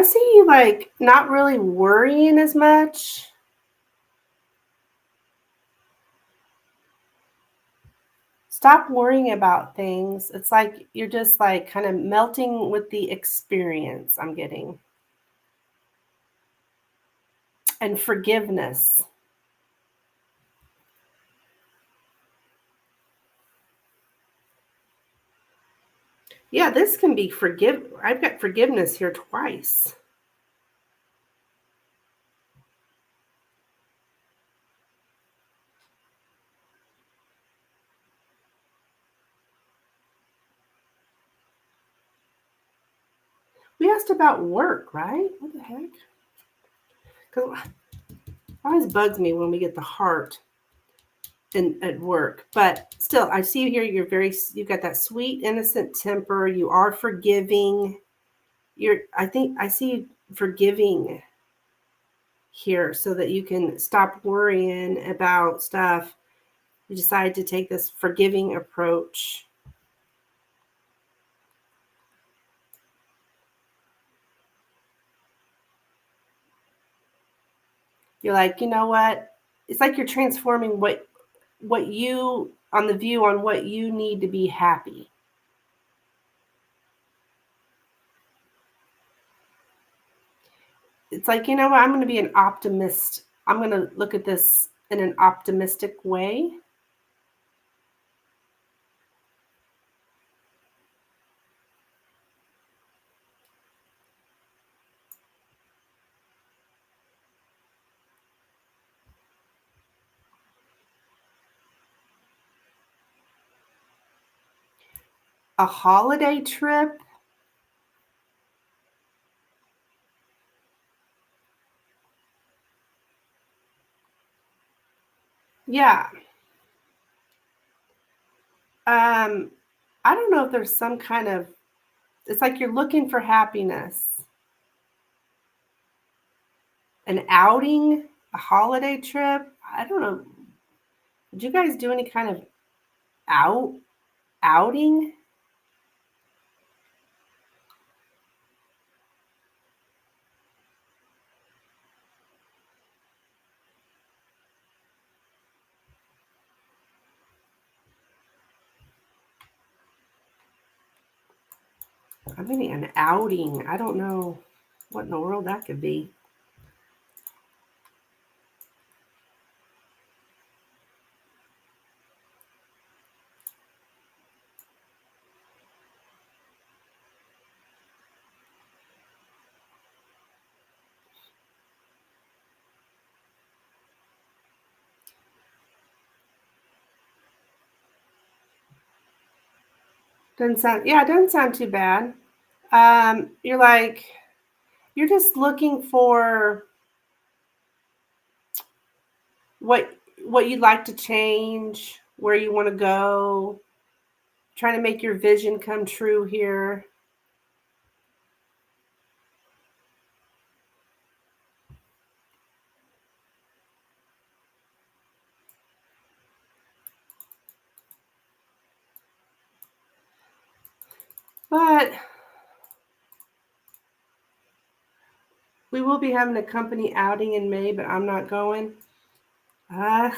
see you like not really worrying as much. Stop worrying about things. It's like you're just like kind of melting with the experience I'm getting. And forgiveness. Yeah, this can be I've got forgiveness here twice. We asked about work, right? What the heck? Because it always bugs me when we get the heart at work. But still, I see here you've got that sweet, innocent temper. You are forgiving. I see forgiving here so that you can stop worrying about stuff. You decide to take this forgiving approach. You're like, you know what? It's like you're transforming what you on the view on what you need to be happy. It's like, you know what? I'm going to be an optimist. I'm going to look at this in an optimistic way. A holiday trip. Yeah. I don't know if there's some kind of, it's like you're looking for happiness. An outing, a holiday trip. I don't know. Did you guys do any kind of outing? I'm getting an outing. I don't know what in the world that could be. Doesn't sound too bad. You're just looking for what you'd like to change, where you want to go, trying to make your vision come true here. But we will be having a company outing in May, but I'm not going. I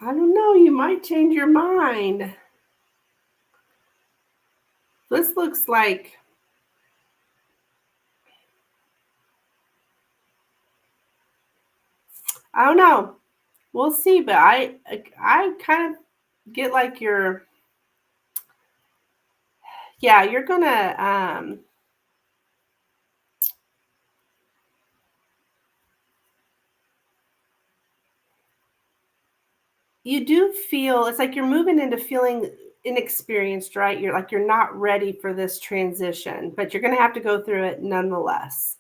don't know. You might change your mind. This looks like I don't know. We'll see, but I kind of get like you're gonna you do feel it's like you're moving into feeling inexperienced, right? You're not ready for this transition, but you're gonna have to go through it nonetheless.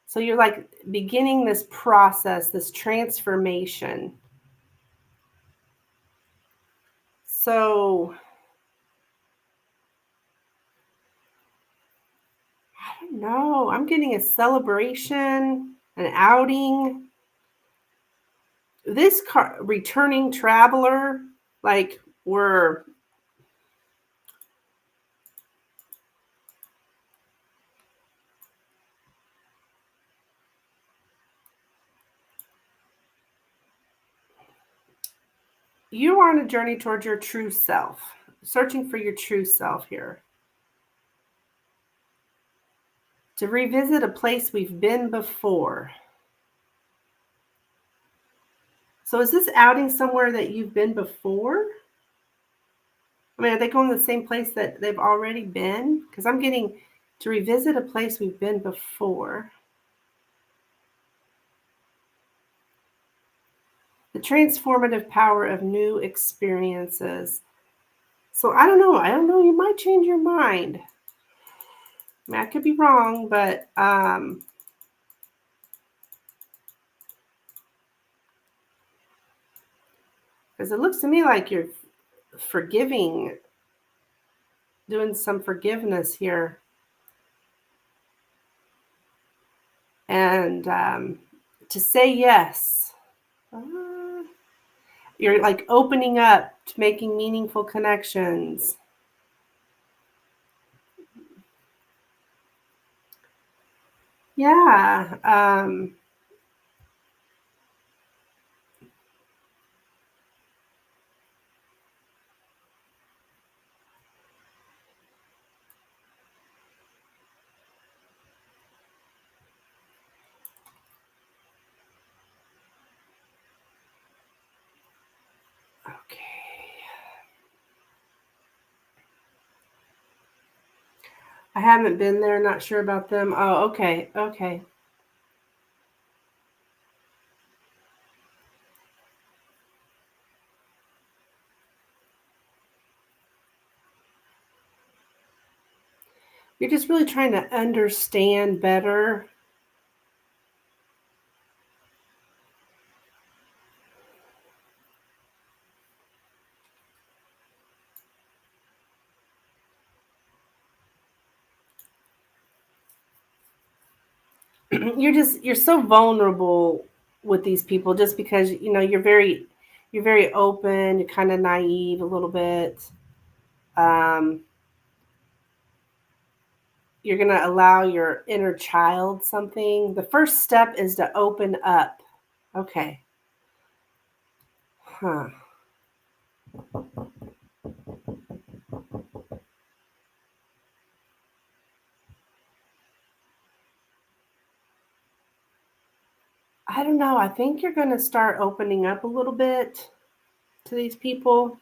So you're like beginning this process, this transformation. So I don't know. I'm getting a celebration, an outing. This returning traveler, like you are on a journey towards your true self, searching for your true self here. To revisit a place we've been before. So is this outing somewhere that you've been before? I mean, are they going to the same place that they've already been? Because I'm getting to revisit a place we've been before. The transformative power of new experiences. So I don't know. You might change your mind. I mean, I could be wrong, but because it looks to me like you're forgiving, doing some forgiveness here. And to say yes. You're like opening up to making meaningful connections. Yeah. Okay. I haven't been there, not sure about them. Oh, okay. Okay. You're just really trying to understand better. You're so vulnerable with these people just because you're very open, you're kind of naive a little bit. Um, you're going to allow your inner child something. The first step is to open up. Okay. Huh. I don't know. I think you're going to start opening up a little bit to these people.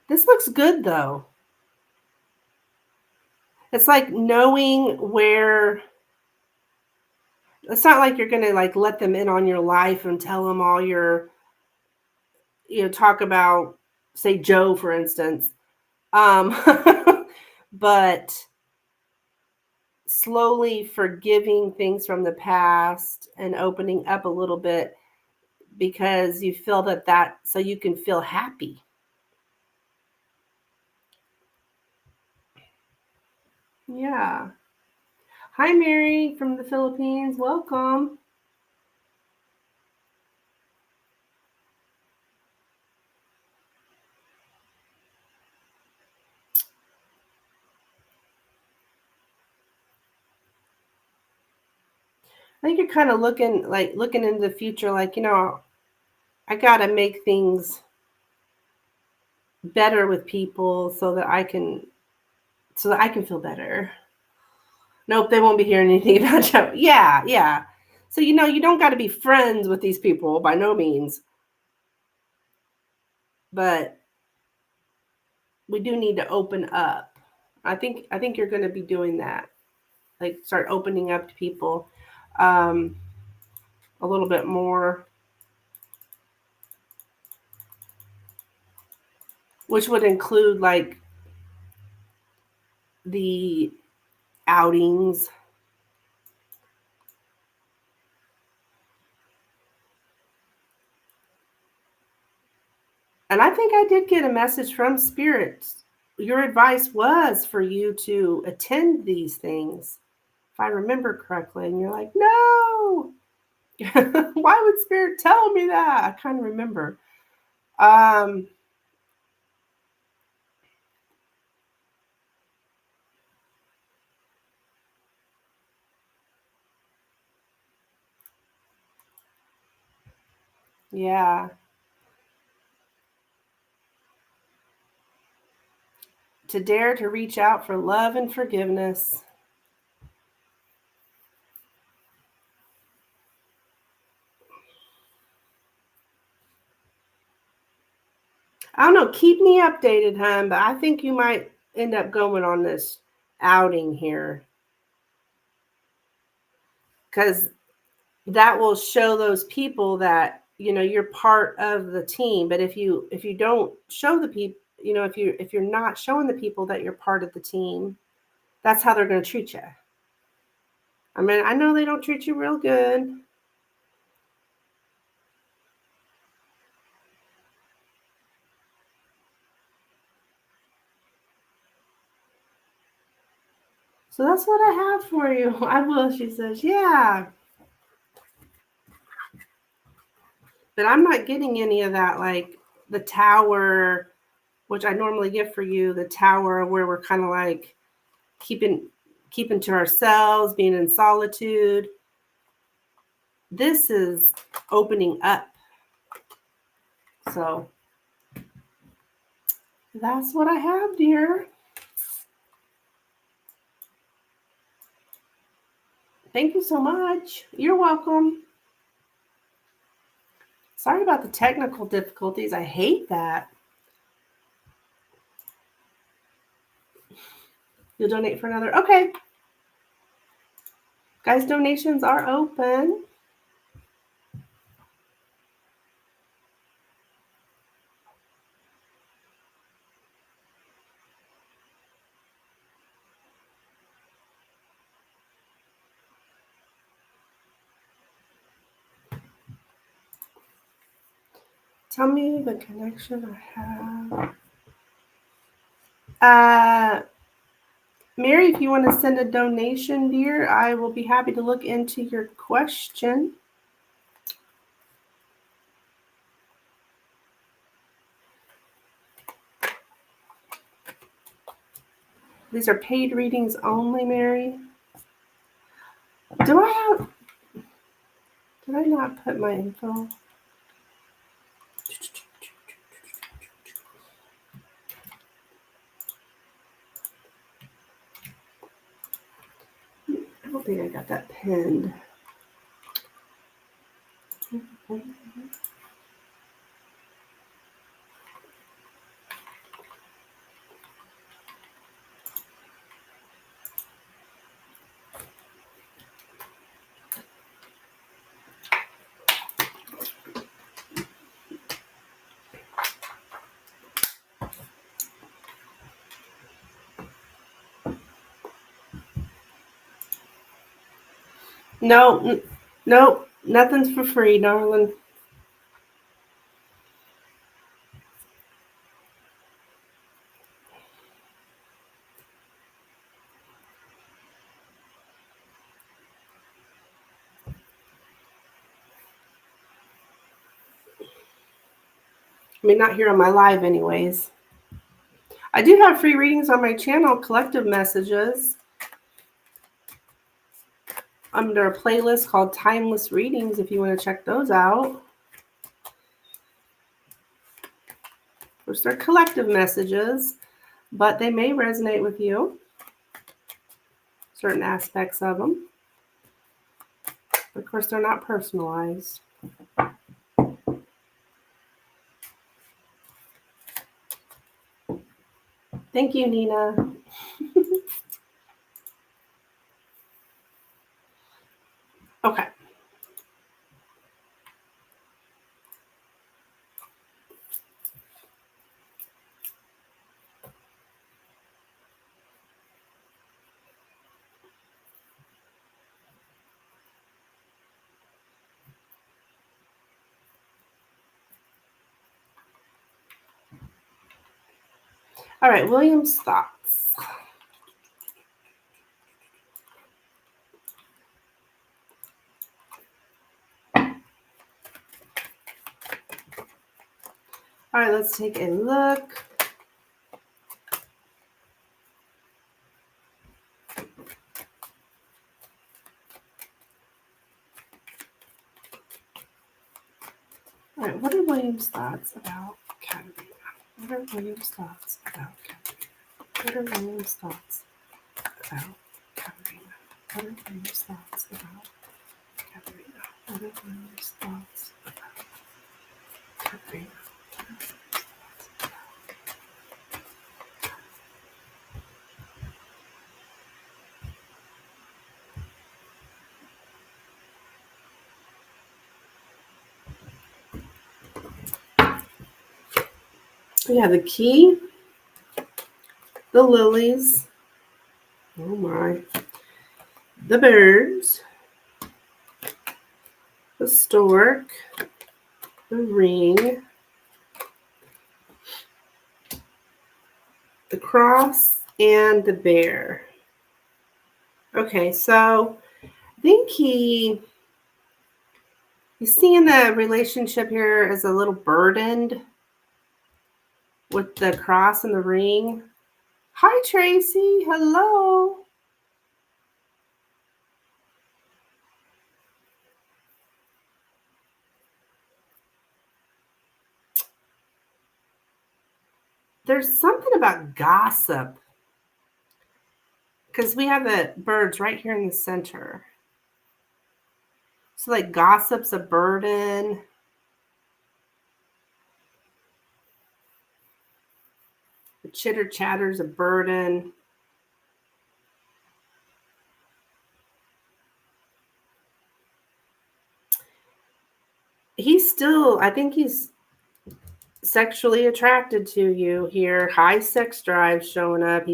This looks good, though. It's like knowing where. It's not like you're going to like let them in on your life and tell them all your, talk about, say, Joe, for instance. But slowly forgiving things from the past and opening up a little bit because you feel that so you can feel happy. Yeah. Hi, Mary from the Philippines. Welcome. I think you're kind of looking into the future, like, I got to make things better with people so that I can feel better. Nope, they won't be hearing anything about Joe. Yeah, yeah. So, you don't got to be friends with these people by no means. But we do need to open up. I think you're going to be doing that. Like start opening up to people a little bit more, which would include like the outings. And I think I did get a message from Spirit. Your advice was for you to attend these things, if I remember correctly. And you're like, no, why would Spirit tell me that? I kind of remember. Yeah. To dare to reach out for love and forgiveness. I don't know. Keep me updated, hon, but I think you might end up going on this outing here. Because that will show those people that, you're part of the team. But if you don't show the people, if you're not showing the people that you're part of the team, that's how they're going to treat you. I mean, I know they don't treat you real good. So that's what I have for you. I will, she says. Yeah. But I'm not getting any of that, like the tower, which I normally get for you, the tower where we're kind of like keeping to ourselves, being in solitude. This is opening up. So that's what I have, dear. Thank you so much. You're welcome. Sorry about the technical difficulties. I hate that. You'll donate for another. Okay. Guys, donations are open. Tell me the connection I have. Mary, if you want to send a donation, dear, I will be happy to look into your question. These are paid readings only, Mary. Did I not put my info? I don't think I got that pinned. No, nope, nothing's for free, darling. I mean, not here on my live anyways. I do have free readings on my channel, collective messages, under a playlist called Timeless Readings if you want to check those out. Of course, they're collective messages, but they may resonate with you, certain aspects of them. Of course, they're not personalized. Thank you, Nina. Okay. All right, William's thoughts. All right, let's take a look. All right, what are William's thoughts about Katerina? What are William's thoughts about Katerina? What are William's thoughts about Katerina? What are William's thoughts about Katerina? What are William's thoughts about Katerina? Yeah, the key, the lilies, oh my, the birds, the stork, the ring, the cross, and the bear. Okay, so I think he's seeing the relationship here as a little burdened with the cross and the ring. Hi, Tracy. Hello. There's something about gossip because we have the birds right here in the center. So, like, gossip's a burden. The chitter chatter's a burden. I think he's sexually attracted to you here. High sex drive showing up.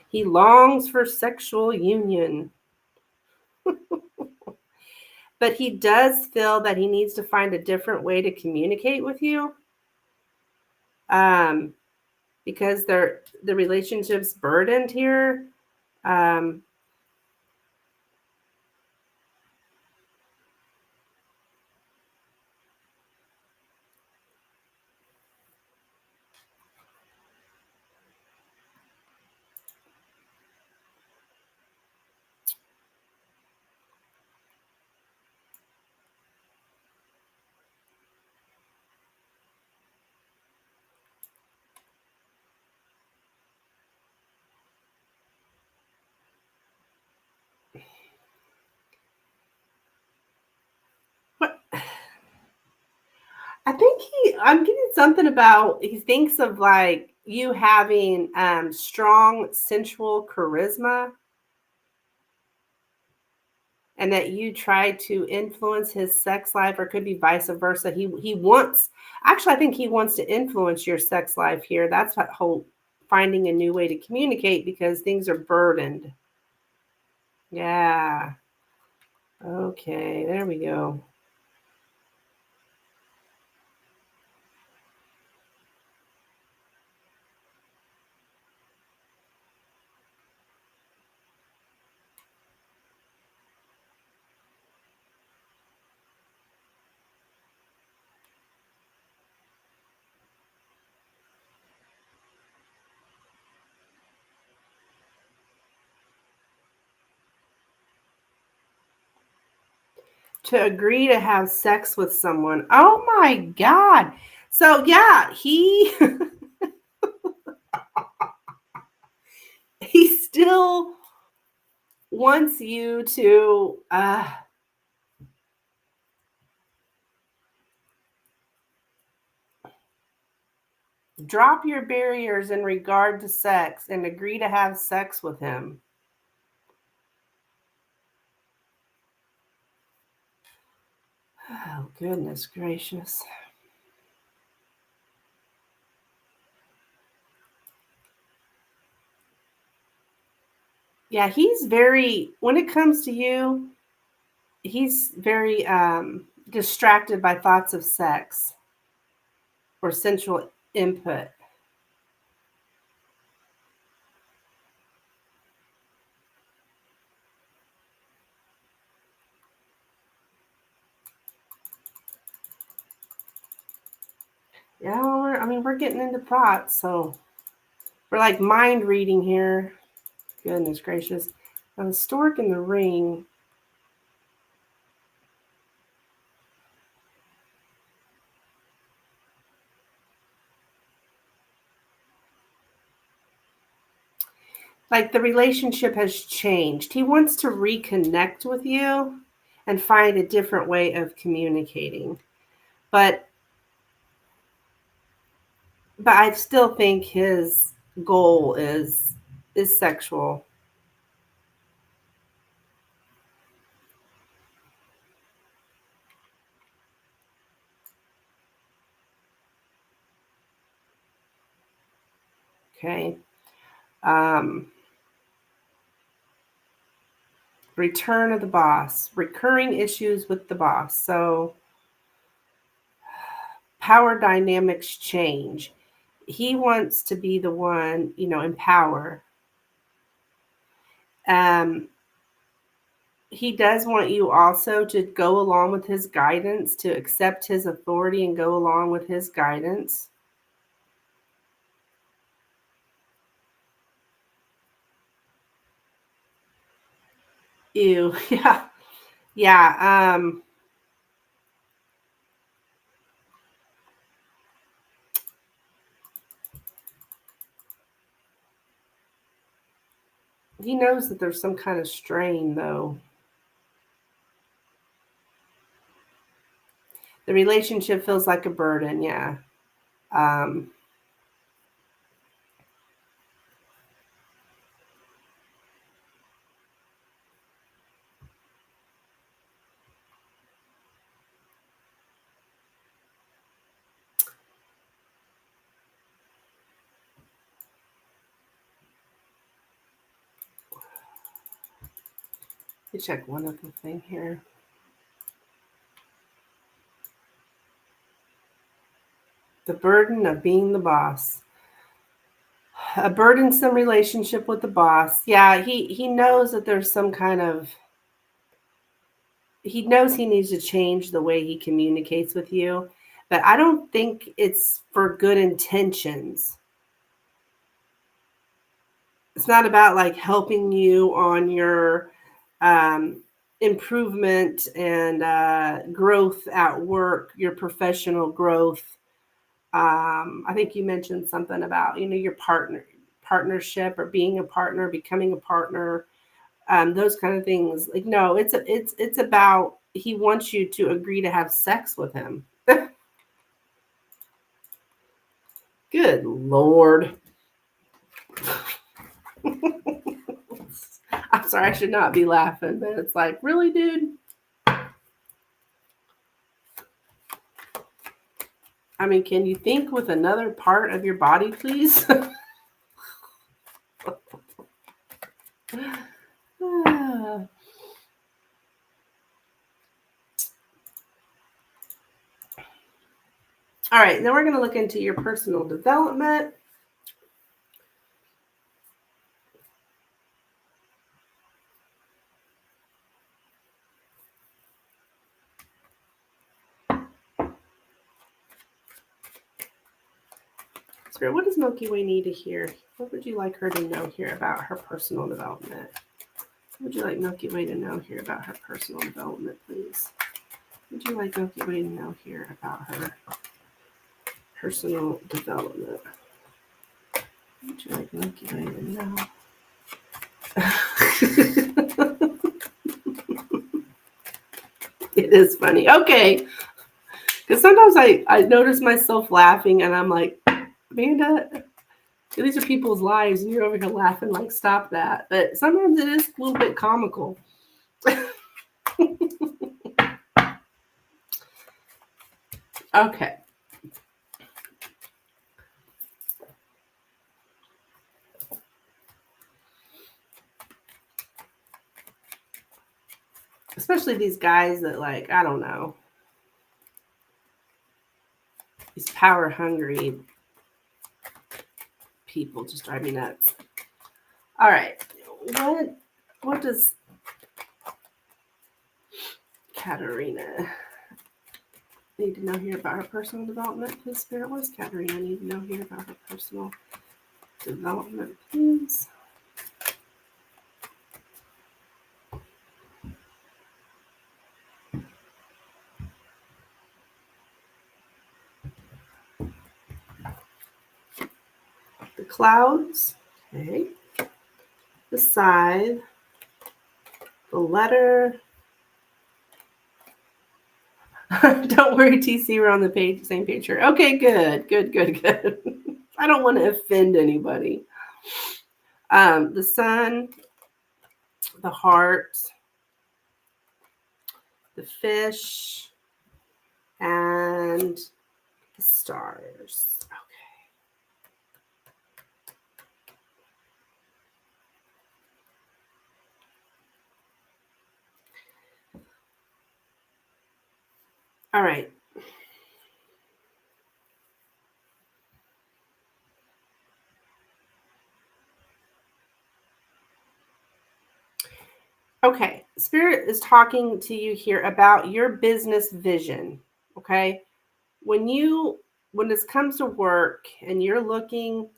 He longs for sexual union. But he does feel that he needs to find a different way to communicate with you. Because the relationship's burdened here. What I think I'm getting something about he thinks of like you having strong sensual charisma and that you try to influence his sex life, or could be vice versa. He wants actually I think he wants to influence your sex life here. That's that whole finding a new way to communicate because things are burdened. Yeah. Okay, there we go. To agree to have sex with someone. Oh my God. So yeah, he he still wants you to drop your barriers in regard to sex and agree to have sex with him. Oh, goodness gracious. Yeah, he's very, when it comes to you, he's very distracted by thoughts of sex or sensual input. Yeah, I mean, we're getting into thoughts, so we're like mind reading here. Goodness gracious. Now, the stork in the ring. Like the relationship has changed. He wants to reconnect with you and find a different way of communicating. But I still think his goal is sexual. Okay. Um, return of the boss, recurring issues with the boss. So power dynamics change. He wants to be the one, in power. Um, he does want you also to go along with his guidance, to accept his authority and go along with his guidance. Ew, yeah, yeah. He knows that there's some kind of strain, though. The relationship feels like a burden. Yeah. Um, let me check one other thing here. The burden of being the boss. A burdensome relationship with the boss. Yeah, he knows that there's some kind of he knows he needs to change the way he communicates with you, but I don't think it's for good intentions. It's not about like helping you on your um, improvement and growth at work, your professional growth. I think you mentioned something about your partnership or being a partner, becoming a partner. those kind of things. Like, no, it's about he wants you to agree to have sex with him. Good Lord. I'm sorry, I should not be laughing, but it's like, really, dude? I mean, can you think with another part of your body, please? All right, then we're going to look into your personal development. Spirit, what does Milky Way need to hear? What would you like her to know here about her personal development? What would you like Milky Way to know here about her personal development, please? What would you like Milky Way to know here about her personal development? What would you like Milky Way to know? It is funny. Okay. Because sometimes I notice myself laughing and I'm like, Amanda, these are people's lives and you're over here laughing like, stop that. But sometimes it is a little bit comical. Okay. Especially these guys that, like, I don't know, these power hungry people just drive me nuts. All right. What does Katerina need to know here about her personal development, please, Spirit? What does Katerina need to know here about her personal development, please? The clouds, okay. The scythe, the letter. Don't worry, TC, we're on the page, same picture. Okay, good. I don't want to offend anybody. The sun, the heart, the fish, and the stars. Okay. All right. Okay, Spirit is talking to you here about your business vision. Okay, when this comes to work and you're looking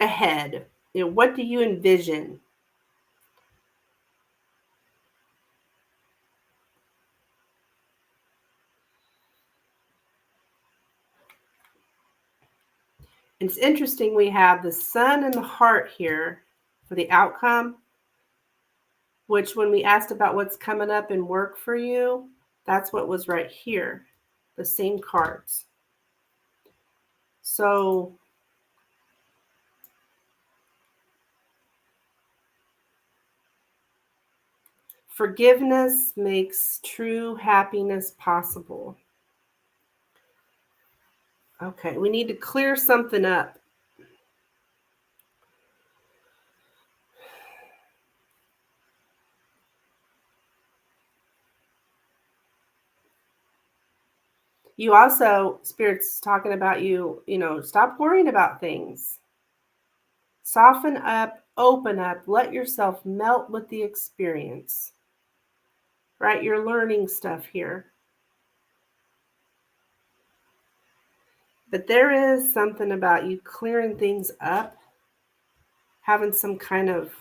ahead, what do you envision? And it's interesting, we have the sun and the heart here for the outcome, which when we asked about what's coming up in work for you, that's what was right here, the same cards. So forgiveness makes true happiness possible. Okay, we need to clear something up. You also, Spirit's talking about you, stop worrying about things. Soften up, open up, let yourself melt with the experience. Right? You're learning stuff here. But there is something about you clearing things up, having some kind of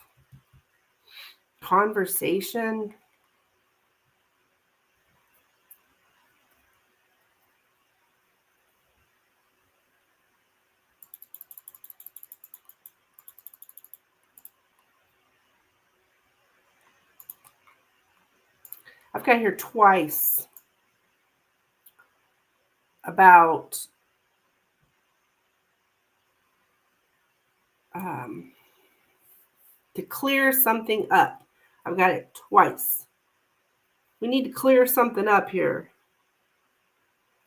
conversation. I've got here twice about to clear something up. I've got it twice. We need to clear something up here.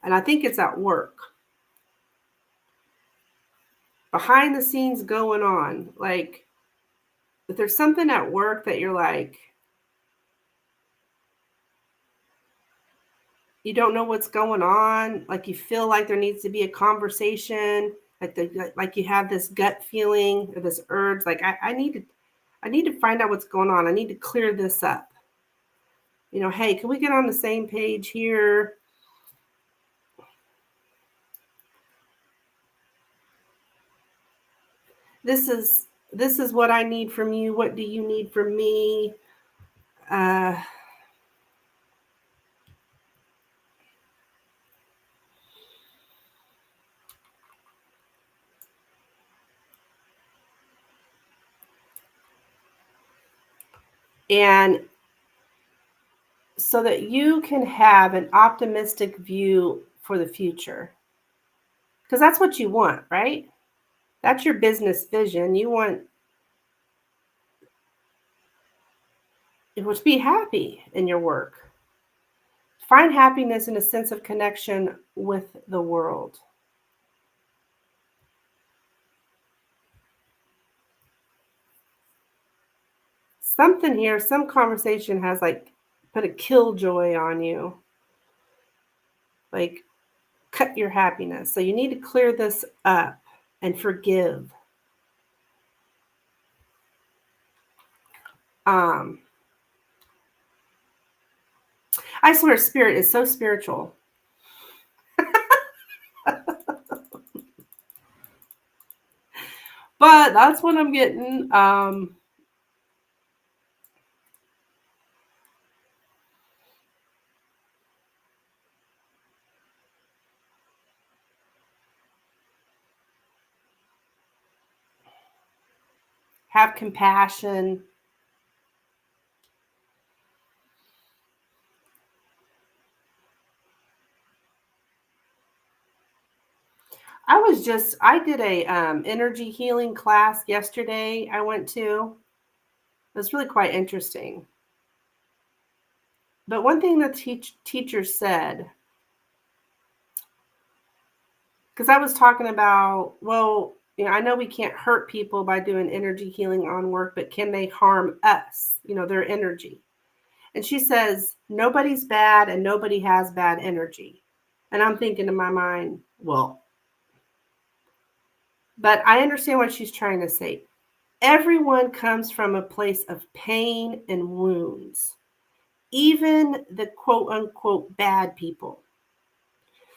And I think it's at work. Behind the scenes going on. Like, if there's something at work that you're like, you don't know what's going on, like you feel like there needs to be a conversation, like you have this gut feeling or this urge, like I need to find out what's going on. I need to clear this up. Hey, can we get on the same page here? This is what I need from you. What do you need from me? And so that you can have an optimistic view for the future. Because that's what you want, right? That's your business vision. You want to be happy in your work. Find happiness in a sense of connection with the world. Something here, some conversation has like put a killjoy on you. Like, cut your happiness. So you need to clear this up and forgive. I swear, spirit is so spiritual. But that's what I'm getting. Have compassion. I did a energy healing class yesterday. I went to. It was really quite interesting. But one thing the teacher said, because I was talking about, well, I know we can't hurt people by doing energy healing on work, but can they harm us? Their energy. And she says, nobody's bad and nobody has bad energy. And I'm thinking in my mind, well, but I understand what she's trying to say. Everyone comes from a place of pain and wounds, even the quote unquote bad people.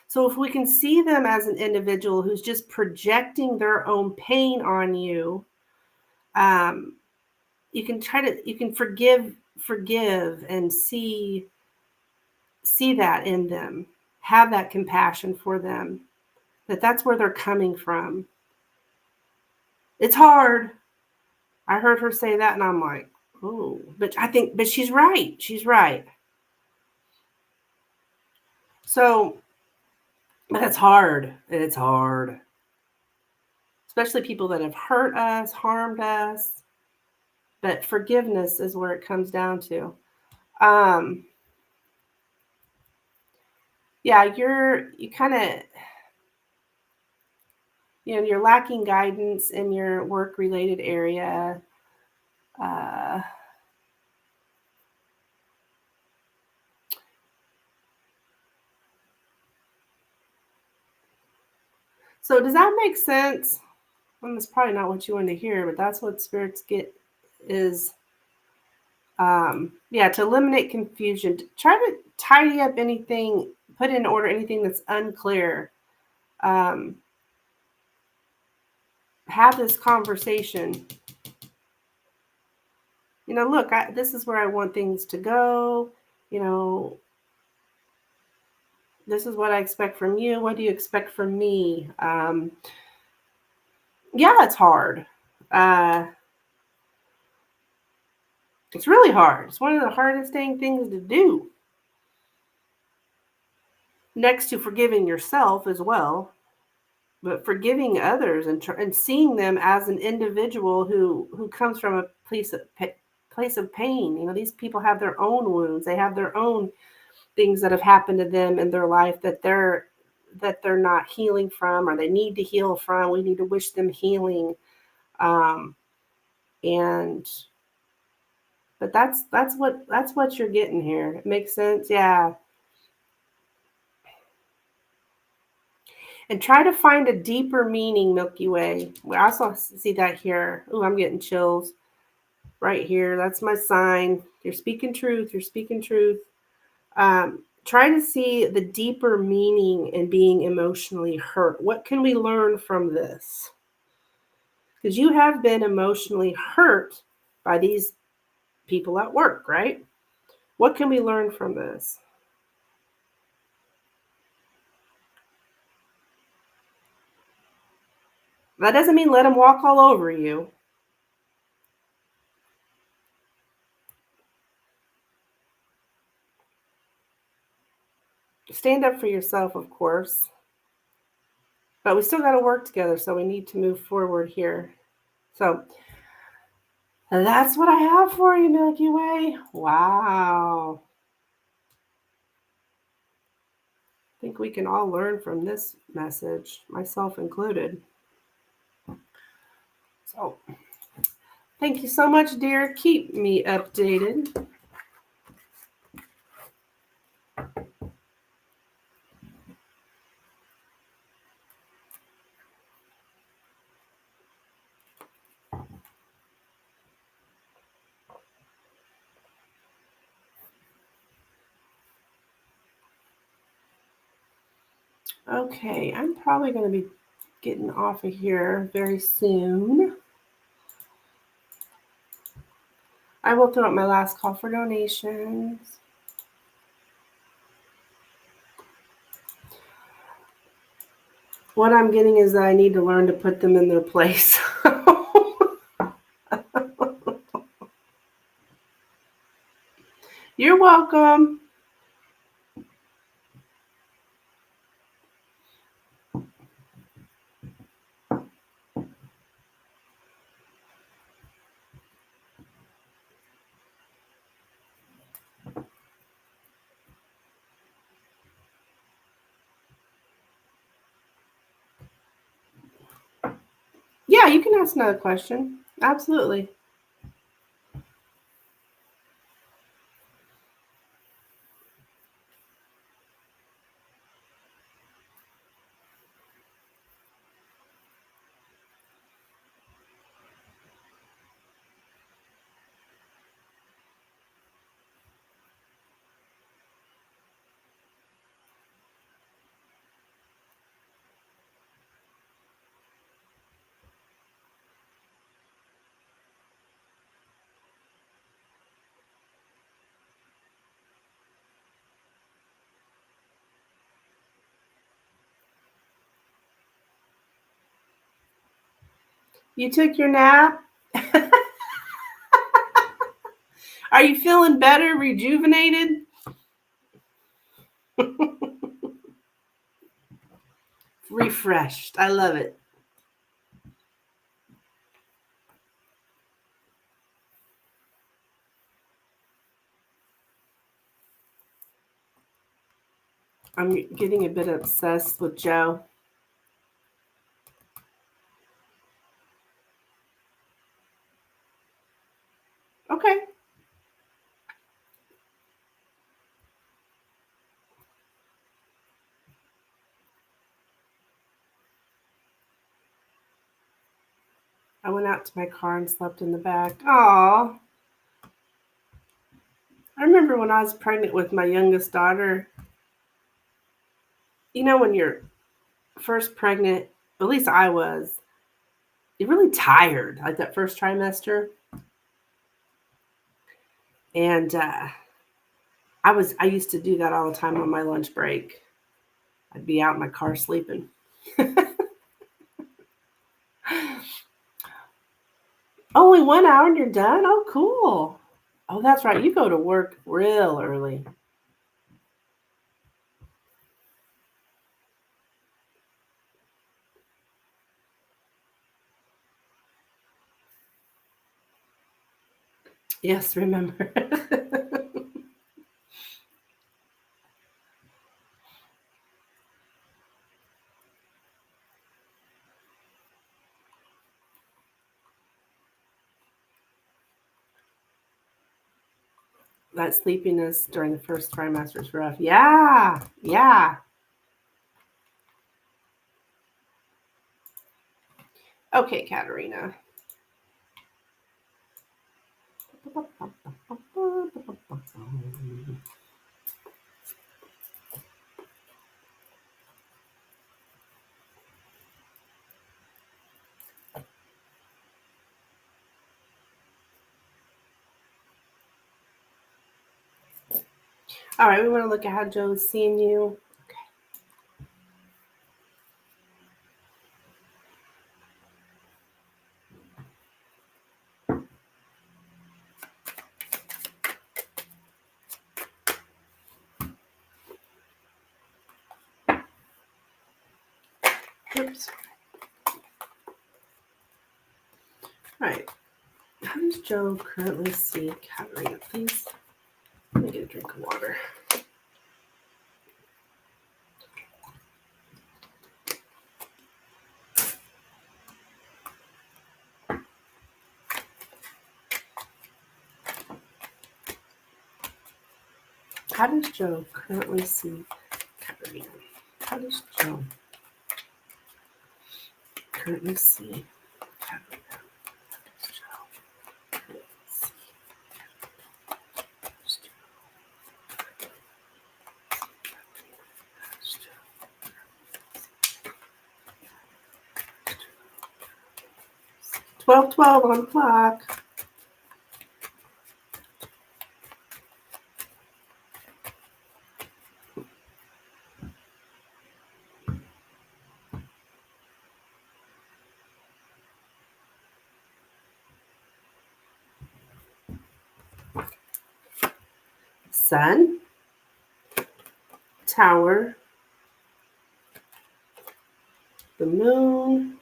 So if we can see them as an individual who's just projecting their own pain on you, you can forgive and see that in them, have that compassion for them, that's where they're coming from. It's hard. I heard her say that and I'm like, oh, but she's right. She's right. So, but it's hard. It's hard. Especially people that have hurt us, harmed us. But forgiveness is where it comes down to. Yeah, you kind of, you're lacking guidance in your work related area. So does that make sense? Well, that's probably not what you want to hear, but that's what spirits get is, to eliminate confusion. Try to tidy up anything, put in order anything that's unclear. Have this conversation. Look, this is where I want things to go. This is what I expect from you. What do you expect from me? It's hard. It's really hard. It's one of the hardest things to do. next to forgiving yourself as well, but forgiving others and seeing them as an individual who comes from a place of pain. You know, these people have their own wounds. They have their own things that have happened to them in their life that they're not healing from, or they need to heal from. We need to wish them healing. And but that's what you're getting here. It makes sense. Yeah. And try to find a deeper meaning, Milky Way. We also see that here. Oh, I'm getting chills right here. That's my sign. You're speaking truth. You're speaking truth. Try to see the deeper meaning in being emotionally hurt. What can we learn from this? Because you have been emotionally hurt by these people at work, right? What can we learn from this? That doesn't mean let them walk all over you. Stand up for yourself, of course. But we still got to work together, so we need to move forward here. So that's what I have for you, Milky Way. Wow. I think we can all learn from this message, myself included. So thank you so much, dear. Keep me updated. Okay, I'm probably going to be getting off of here very soon. I will throw up my last call for donations. What I'm getting is that I need to learn to put them in their place. You're welcome. Yeah, you can ask another question. Absolutely. You took your nap? Are you feeling better, rejuvenated? Refreshed. I love it. I'm getting a bit obsessed with Joe. Okay. I went out to my car and slept in the back. Aw. I remember when I was pregnant with my youngest daughter. You know, when you're first pregnant, at least I was, you're really tired, like that first trimester. And I used to do that all the time on my lunch break. I'd be out in my car sleeping. Only 1 hour and you're done? Oh, cool. Oh, that's right. You go to work real early. Yes, remember. That sleepiness during the first trimester is rough. Yeah, yeah. Okay, Katerina. All right, we want to look at how Joe is seeing you. Oops. All right. How does Joe currently see Katerina, please? Let me get a drink of water. How does Joe currently see Katerina? How does Joe currently see Katerina? How does Joe currently see Katerina? 12:12 on the clock. Sun, Tower, the Moon.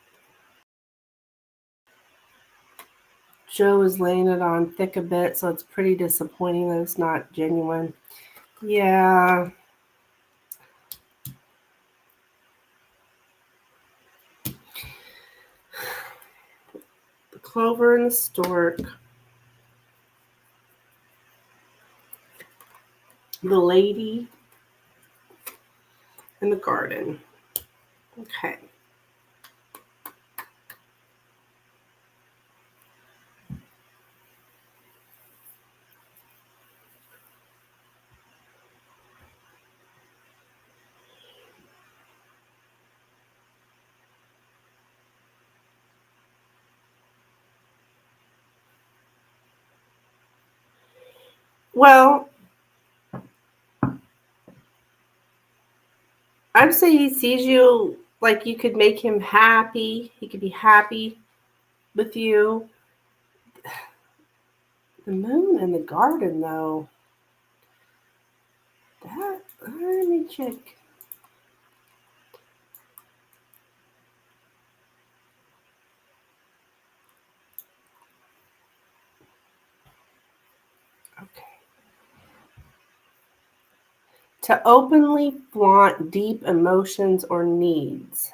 Joe is laying it on thick a bit, so it's pretty disappointing that it's not genuine. Yeah. The Clover and the Stork. The Lady in the Garden. Okay. Well, I'd say he sees you like you could make him happy. He could be happy with you. The Moon and the Garden, though. That, let me check. Okay. To openly flaunt deep emotions or needs.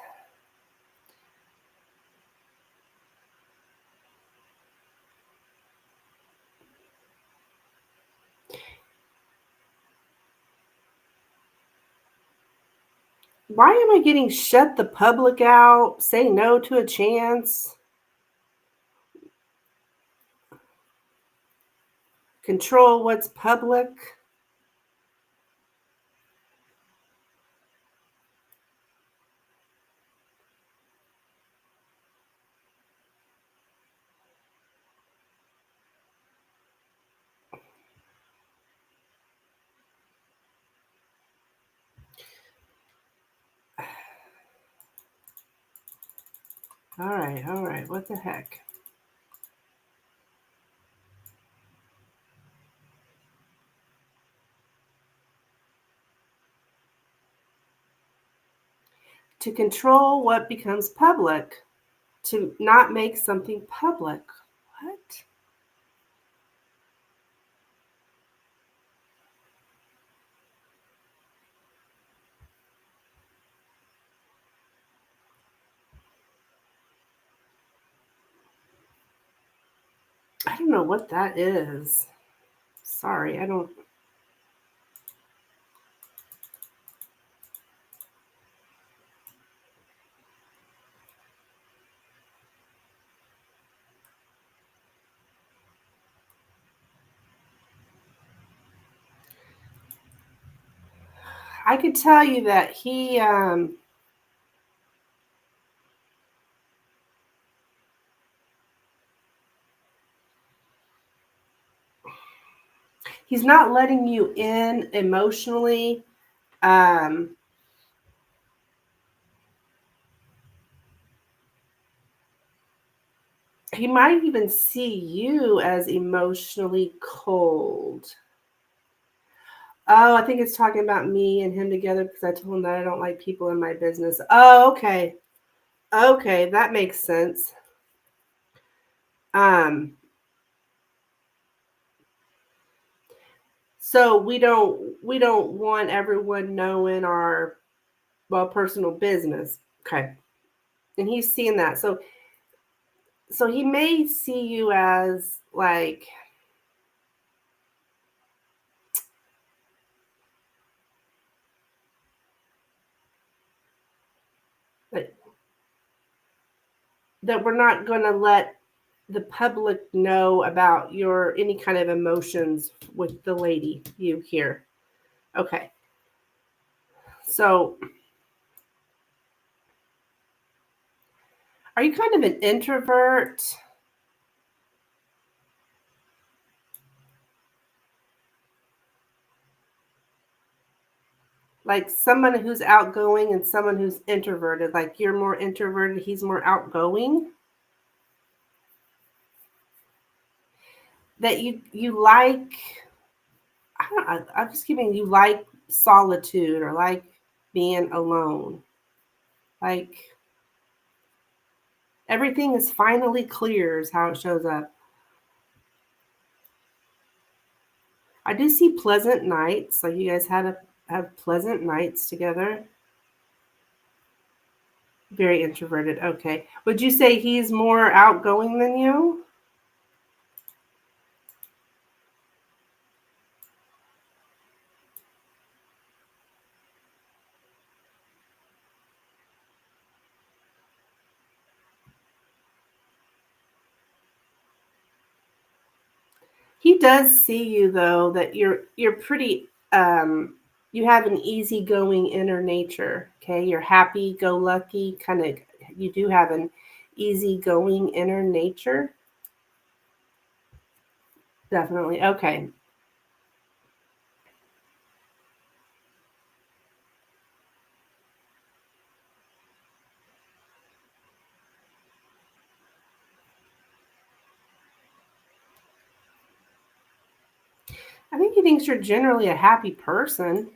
Why am I getting shut the public out? Say no to a chance. Control what's public. All right. What the heck? To control what becomes public. To not make something public. What? I don't know what that is. Sorry, I don't. I could tell you that he's not letting you in emotionally. Um, he might even see you as emotionally cold. Oh, I think it's talking about me and him together because I told him that I don't like people in my business. Oh, okay. Okay, that makes sense. Um, so we don't want everyone knowing our personal business. Okay. And he's seeing that. So he may see you as like that we're not going to let the public know about your any kind of emotions with the lady you hear. Okay. So, are you kind of an introvert? Like someone who's outgoing and someone who's introverted? Like you're more introverted, he's more outgoing? That you like I don't I'm just giving you like solitude or like being alone. Like everything is finally clear is how it shows up. I do see pleasant nights. Like you guys have pleasant nights together. Very introverted. Okay. Would you say he's more outgoing than you? He does see you though that you're pretty you have an easygoing inner nature. Okay. You're happy go lucky kind of you do have an easygoing inner nature. Definitely. Okay. I think he thinks you're generally a happy person.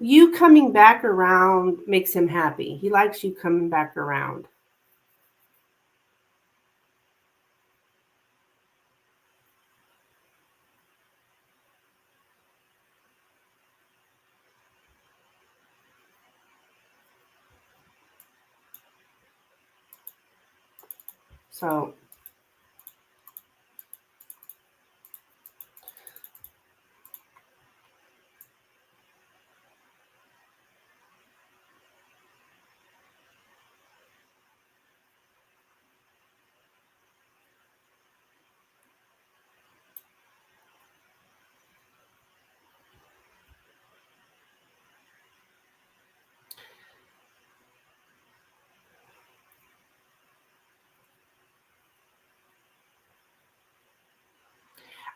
You coming back around makes him happy. He likes you coming back around. So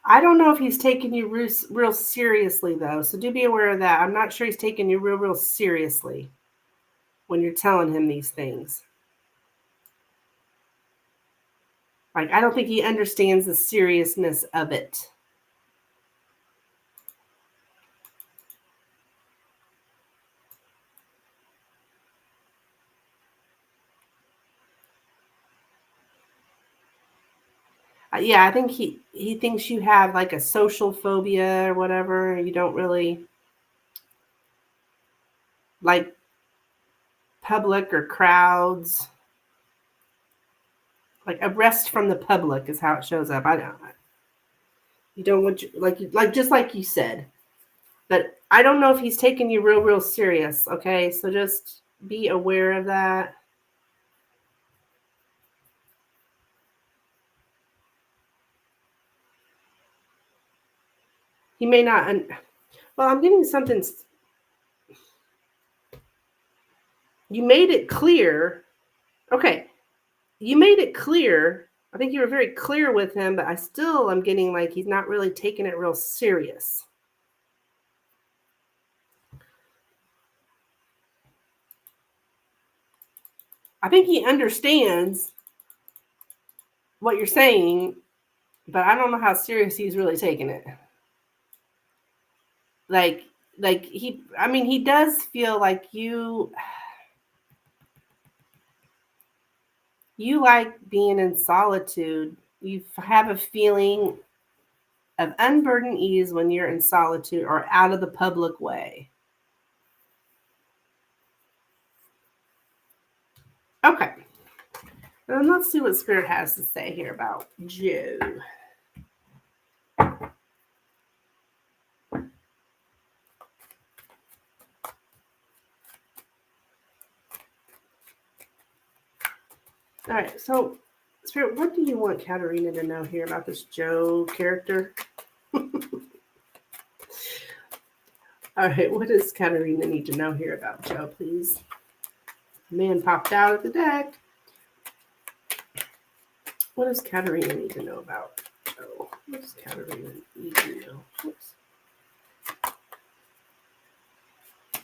I don't know if he's taking you real seriously though. So do be aware of that. I'm not sure he's taking you real seriously when you're telling him these things. Like I don't think he understands the seriousness of it. Yeah, I think he thinks you have like a social phobia or whatever. You don't really like public or crowds. Like a rest from the public is how it shows up. I don't. You don't want you, like just like you said. But I don't know if he's taking you real serious. Okay, so just be aware of that. He may not. Well, I'm getting something. You made it clear. Okay, you made it clear. I think you were very clear with him, but I still am getting like he's not really taking it real serious. I think he understands what you're saying, but I don't know how serious he's really taking it. Like he does feel like you like being in solitude. You have a feeling of unburdened ease when you're in solitude or out of the public way. Okay. And let's see what Spirit has to say here about Joe. All right, so Spirit, what do you want Katerina to know here about this Joe character? All right, what does Katerina need to know here about Joe, please? Man popped out of the deck. What does Katerina need to know about Joe? What does Katerina need to know? Oops.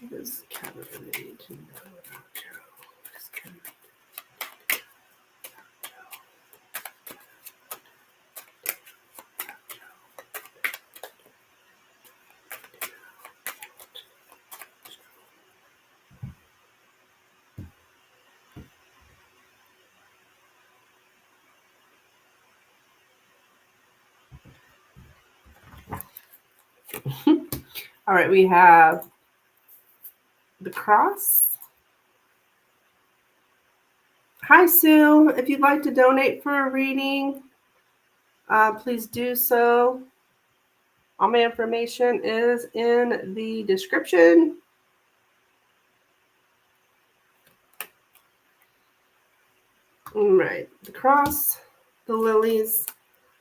What does Katerina need to know about Joe? What does Katerina All right, we have the cross. Hi, Sue. If you'd like to donate for a reading, please do so. All my information is in the description. All right, the cross, the lilies,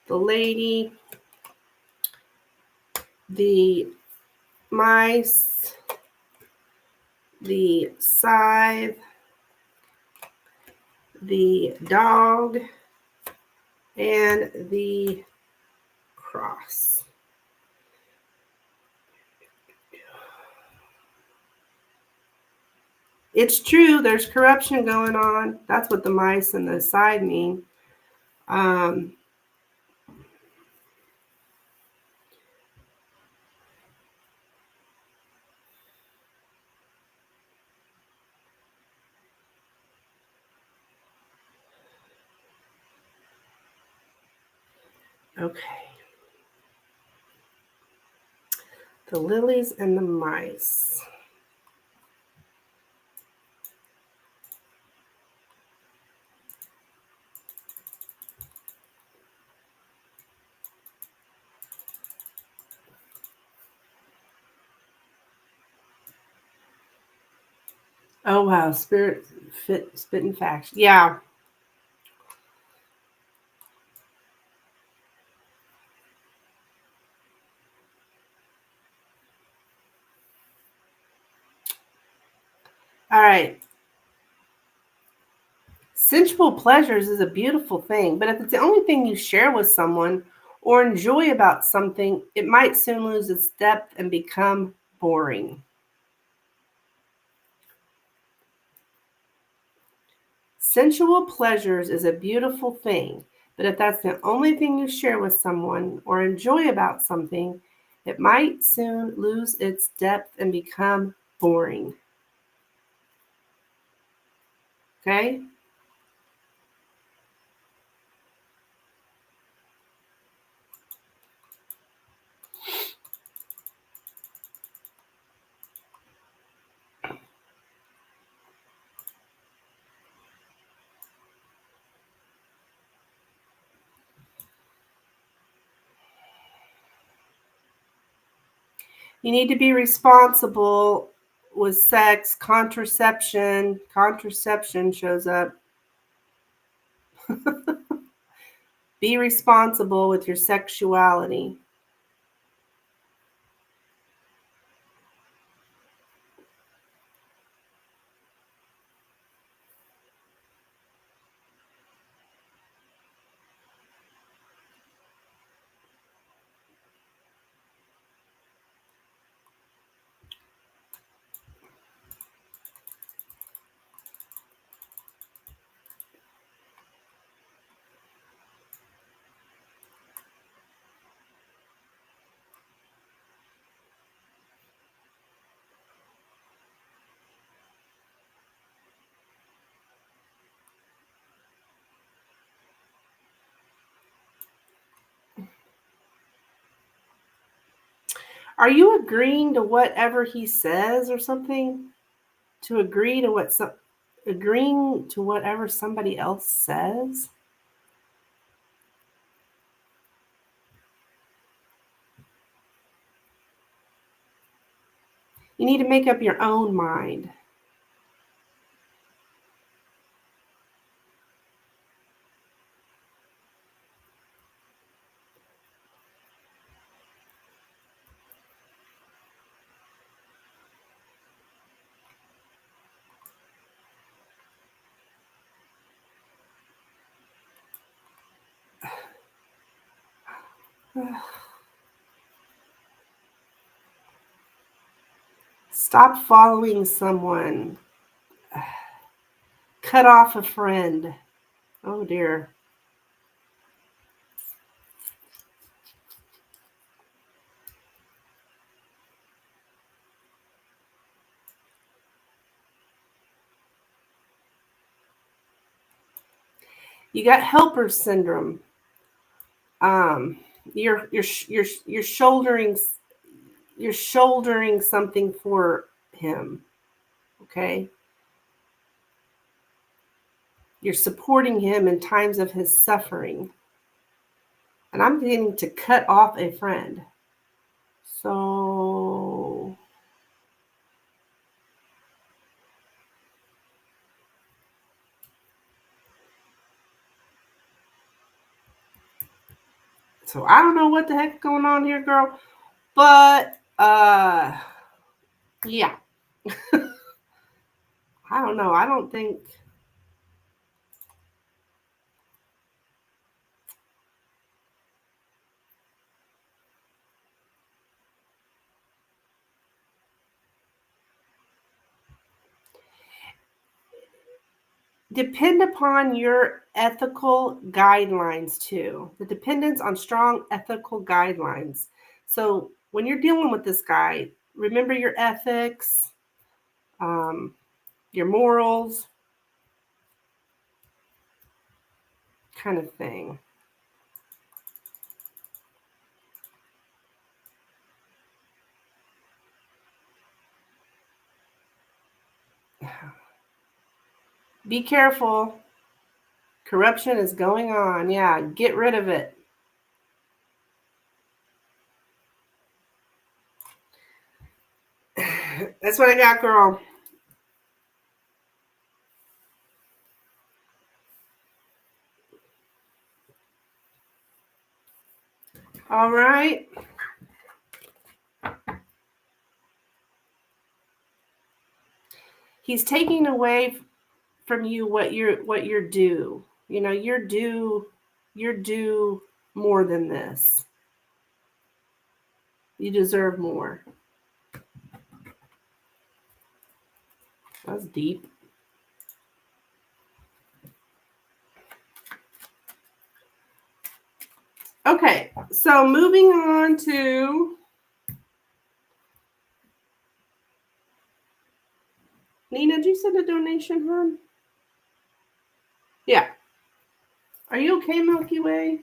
the lady, the mice, the scythe, the dog, and the cross. It's true, there's corruption going on. That's what the mice and the scythe mean. Okay. The lilies and the mice. Oh wow, Spirit spitting facts. Yeah. All right. Sensual pleasures is a beautiful thing, but if it's the only thing you share with someone or enjoy about something, it might soon lose its depth and become boring. Sensual pleasures is a beautiful thing, but if that's the only thing you share with someone or enjoy about something, it might soon lose its depth and become boring. Okay? You need to be responsible with sex. Contraception shows up. Be responsible with your sexuality. Are you agreeing to whatever he says or something? To agree to agreeing to whatever somebody else says? You need to make up your own mind. Stop following someone. Cut off a friend. Oh dear. You got helper syndrome. You're shouldering something for him. Okay? You're supporting him in times of his suffering. And I'm getting to cut off a friend. So I don't know what the heck's going on here, girl. But yeah. I don't know. I don't think depend upon your ethical guidelines too. The dependence on strong ethical guidelines. So when you're dealing with this guy, remember your ethics, your morals, kind of thing. Be careful. Corruption is going on. Yeah, get rid of it. That's what I got, girl. All right. He's taking away from you what you're due. You know, you're due more than this. You deserve more. That's deep. Okay, so moving on to Nina, did you send a donation, hon? Yeah. Are you okay, Milky Way?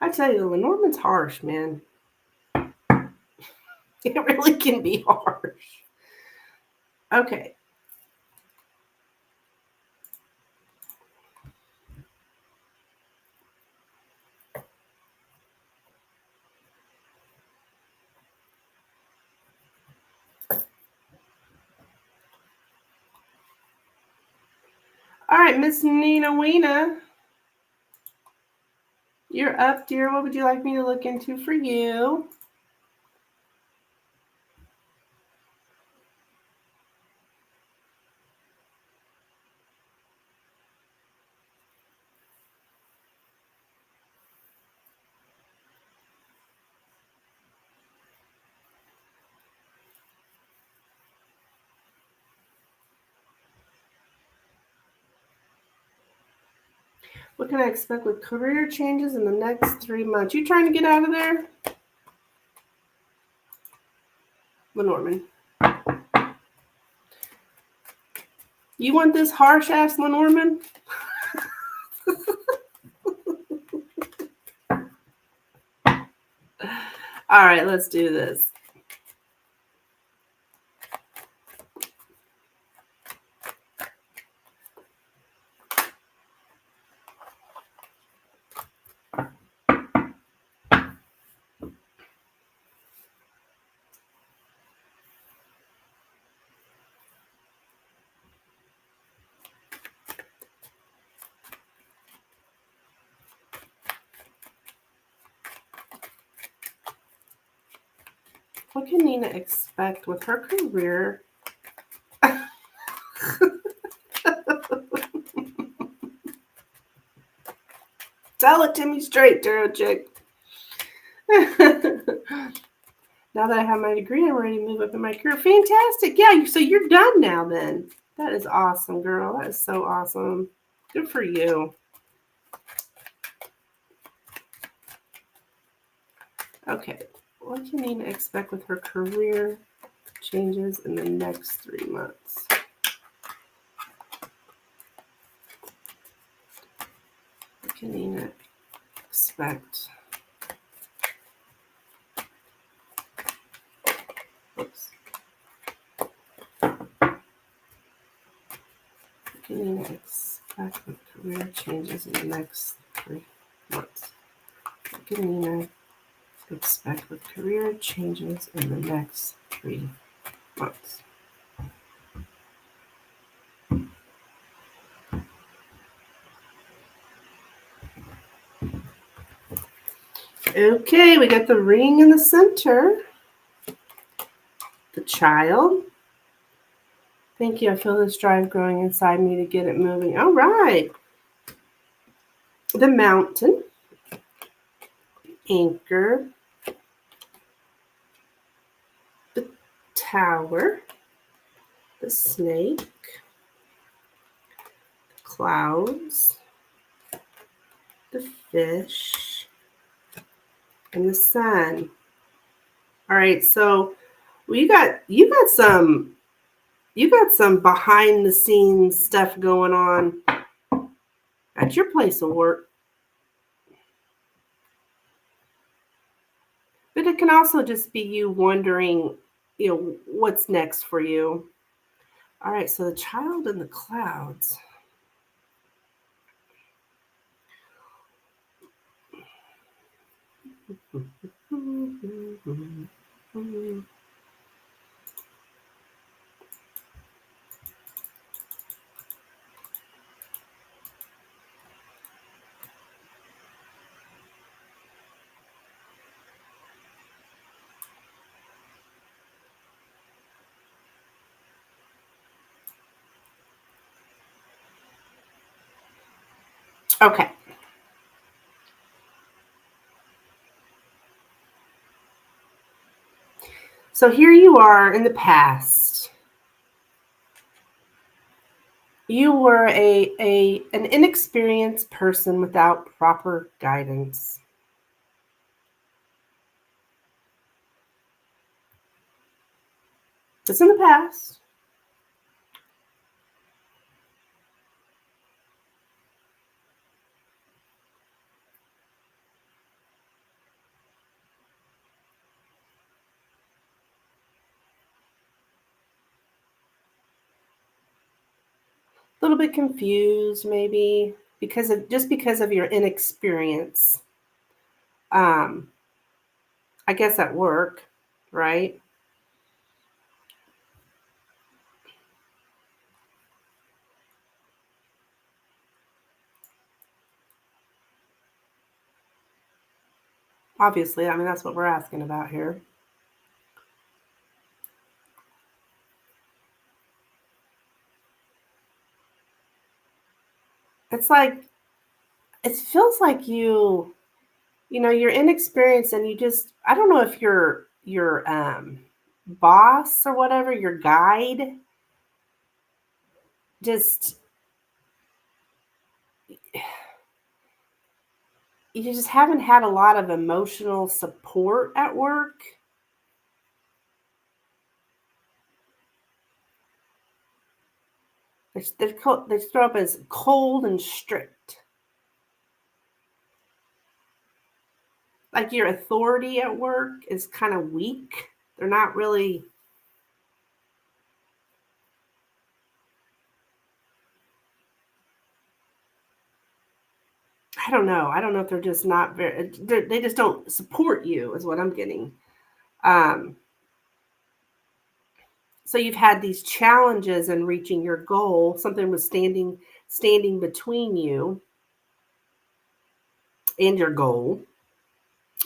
I tell you, Lenormand's harsh, man. It really can be harsh. Okay. All right, Miss Nina Weena. You're up, dear. What would you like me to look into for you? What can I expect with career changes in the next 3 months? You trying to get out of there? Lenormand. You want this harsh ass Lenormand? All right, let's do this. What can Nina expect with her career? Tell it to me straight, Tarot Chick. Now that I have my degree, I'm ready to move up in my career. Fantastic. Yeah, so you're done now then. That is awesome, girl. That is so awesome. Good for you. Okay. What can Nina expect with her career changes in the next 3 months? What can Nina expect? Oops. What can Nina expect with career changes in the next 3 months? What can Nina expect with career changes in the next 3 months? Okay, we got the ring in the center. The child. Thank you. I feel this drive growing inside me to get it moving. All right. The mountain. Anchor. The tower. The snake. The clouds. The fish. And the sun. All right, so you got some behind the scenes stuff going on at your place of work. But it can also just be you wondering, what's next for you. All right, so the child in the clouds. Okay. So here you are in the past. You were an inexperienced person without proper guidance. It's in the past. A little bit confused, maybe because of your inexperience. I guess at work, right? Obviously, I mean, that's what we're asking about here. It's like, it feels like you're inexperienced and you just, I don't know if your boss or whatever, your guide, just, you just haven't had a lot of emotional support at work. They throw up as cold and strict. Like your authority at work is kind of weak. They're not really, I don't know. I don't know if they're just not very, they just don't support you, is what I'm getting. Um, so you've had these challenges in reaching your goal. Something was standing between you and your goal,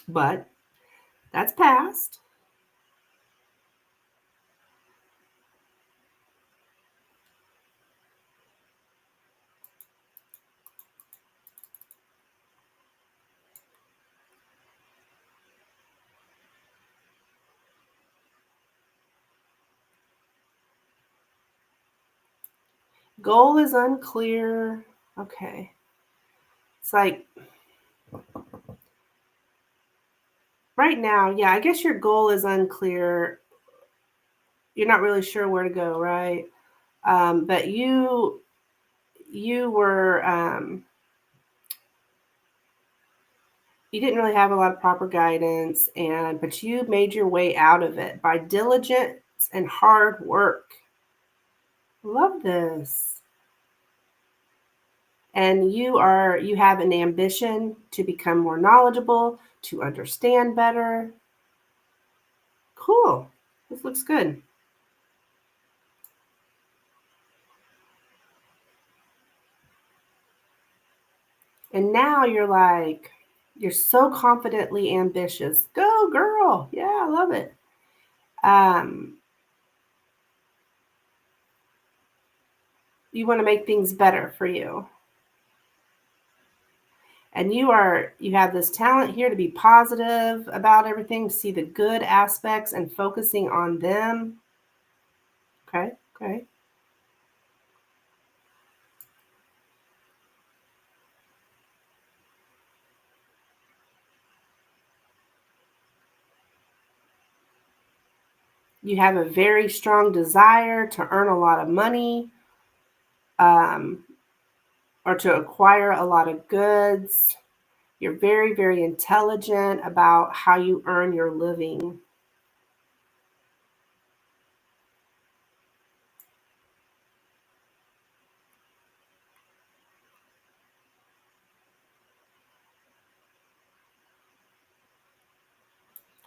but that's past. Goal is unclear. Okay. It's like right now, yeah, I guess your goal is unclear. You're not really sure where to go, right? But you were you didn't really have a lot of proper guidance, and but you made your way out of it by diligence and hard work. Love this. And you have an ambition to become more knowledgeable, to understand better. Cool. This looks good. And now you're so confidently ambitious. Go girl. Yeah, I love it. Um, you want to make things better for you. And you have this talent here to be positive about everything, to see the good aspects and focusing on them. Okay, okay. You have a very strong desire to earn a lot of money, um, or to acquire a lot of goods. You're very, very intelligent about how you earn your living.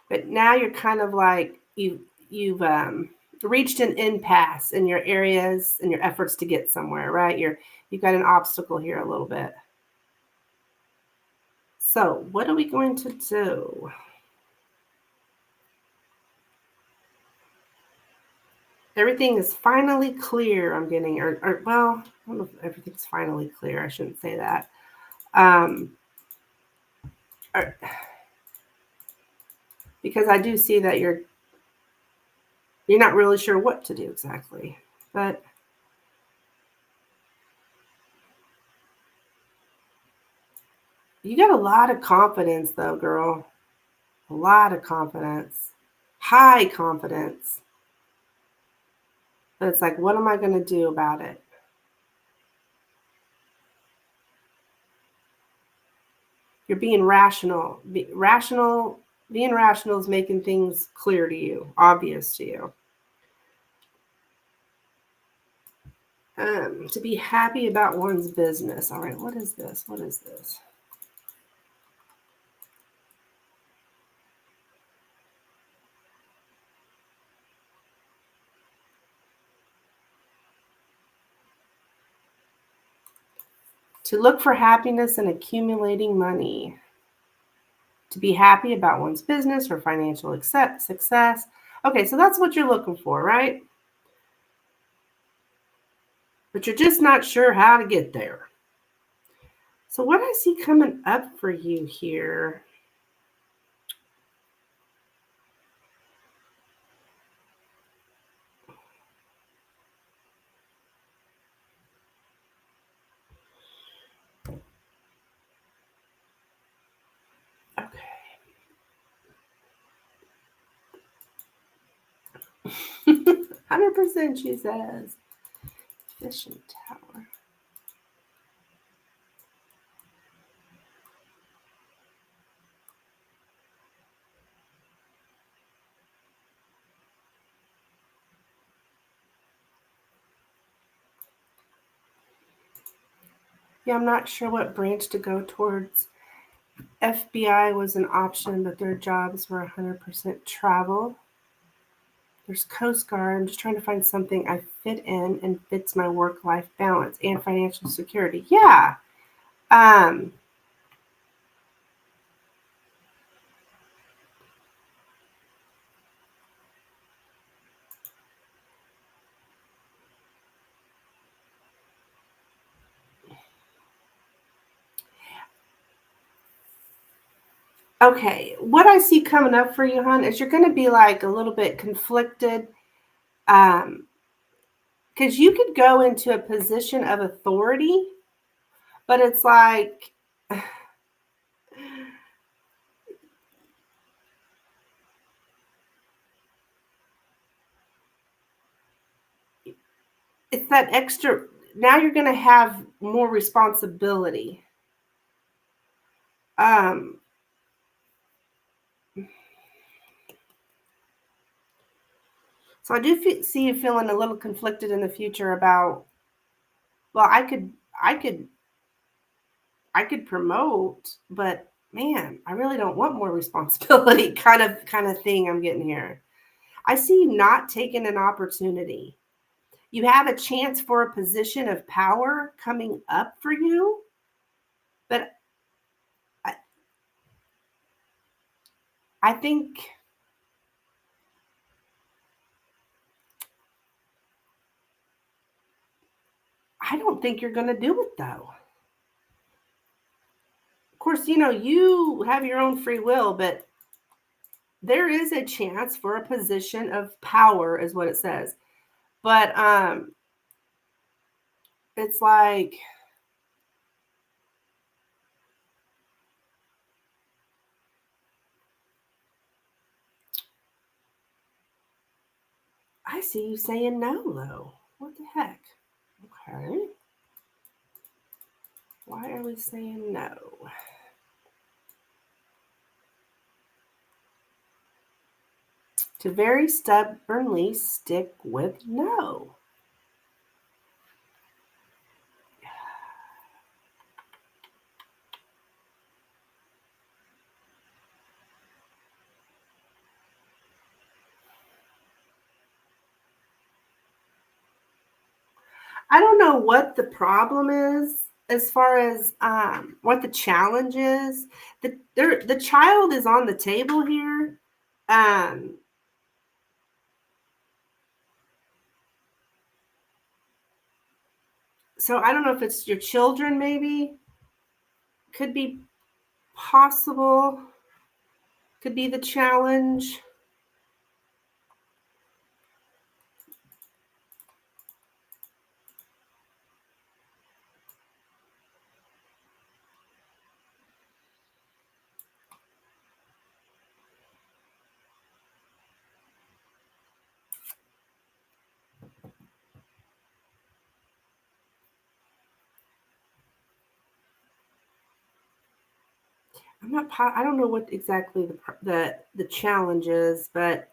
But now you're kind of like you've reached an impasse in your areas and your efforts to get somewhere, right? You've got an obstacle here a little bit. So what are we going to do? Everything is finally clear. I'm getting, or well, I don't know if everything's finally clear. I shouldn't say that. Um, or, because I do see that you're not really sure what to do exactly, but you got a lot of confidence though, girl. A lot of confidence, high confidence. But it's like, what am I going to do about it? You're being rational. Being rational is making things clear to you, obvious to you. To be happy about one's business. All right, what is this? What is this? To look for happiness in accumulating money. to be happy about one's business or financial success. Okay, so that's what you're looking for, right? But you're just not sure how to get there. So what I see coming up for you here, okay. 100% she says. Fishing tower. Yeah, I'm not sure what branch to go towards. FBI was an option, but their jobs were 100% travel. There's Coast Guard. I'm just trying to find something I fit in and fits my work-life balance and financial security. Yeah. Okay. What I see coming up for you, hon, is you're going to be like a little bit conflicted. Because you could go into a position of authority, but it's like it's that extra. Now you're going to have more responsibility. Um, so I do see you feeling a little conflicted in the future about. Well, I could promote, but man, I really don't want more responsibility. Kind of thing I'm getting here. I see you not taking an opportunity. You have a chance for a position of power coming up for you, but I, I think I don't think you're going to do it though. Of course, you have your own free will, but there is a chance for a position of power, is what it says. But it's like I see you saying no, though. What the heck? Okay. Why are we saying no? To very stubbornly stick with no. I don't know what the problem is as far as what the challenge is. The child is on the table here. Um, so I don't know if it's your children, maybe. Could be possible. Could be the challenge. I'm not. I don't know what exactly the challenge is, but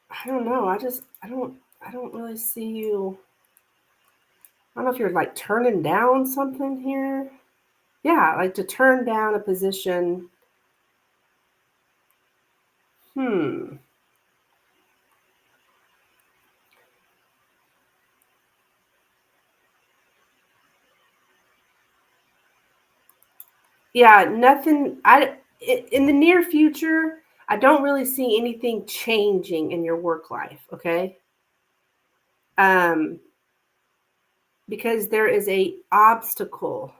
I don't know. I don't really see you. I don't know if you're like turning down something here. Yeah, like to turn down a position. Hmm. Yeah, nothing. In the near future, I don't really see anything changing in your work life. Okay, um, because there is a obstacle.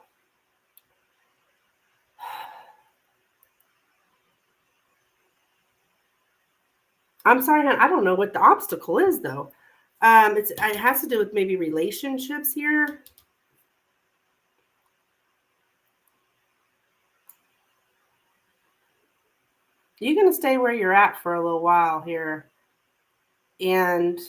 I'm sorry, hon, I don't know what the obstacle is though. It has to do with maybe relationships here. You're gonna stay where you're at for a little while here, and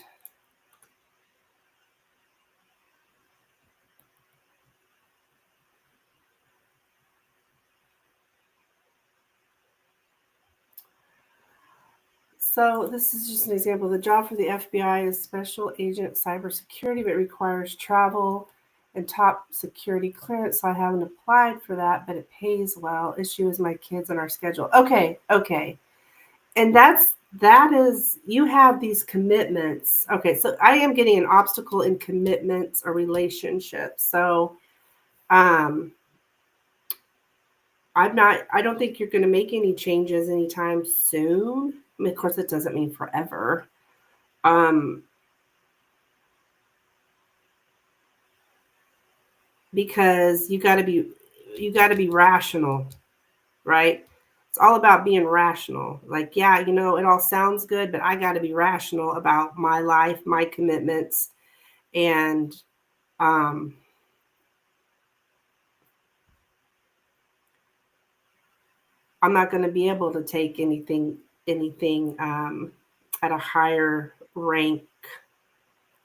so this is just an example. The job for the FBI is special agent cybersecurity, but it requires travel and top security clearance. So I haven't applied for that, but it pays well. Issue is my kids and our schedule. Okay, okay. And that is you have these commitments. Okay, so I am getting an obstacle in commitments or relationships. So um I don't think you're going to make any changes anytime soon. I mean, of course, it doesn't mean forever. Um, because you got to be rational, right? It's all about being rational. Like, yeah, it all sounds good, but I got to be rational about my life, my commitments, and um, I'm not going to be able to take anything at a higher rank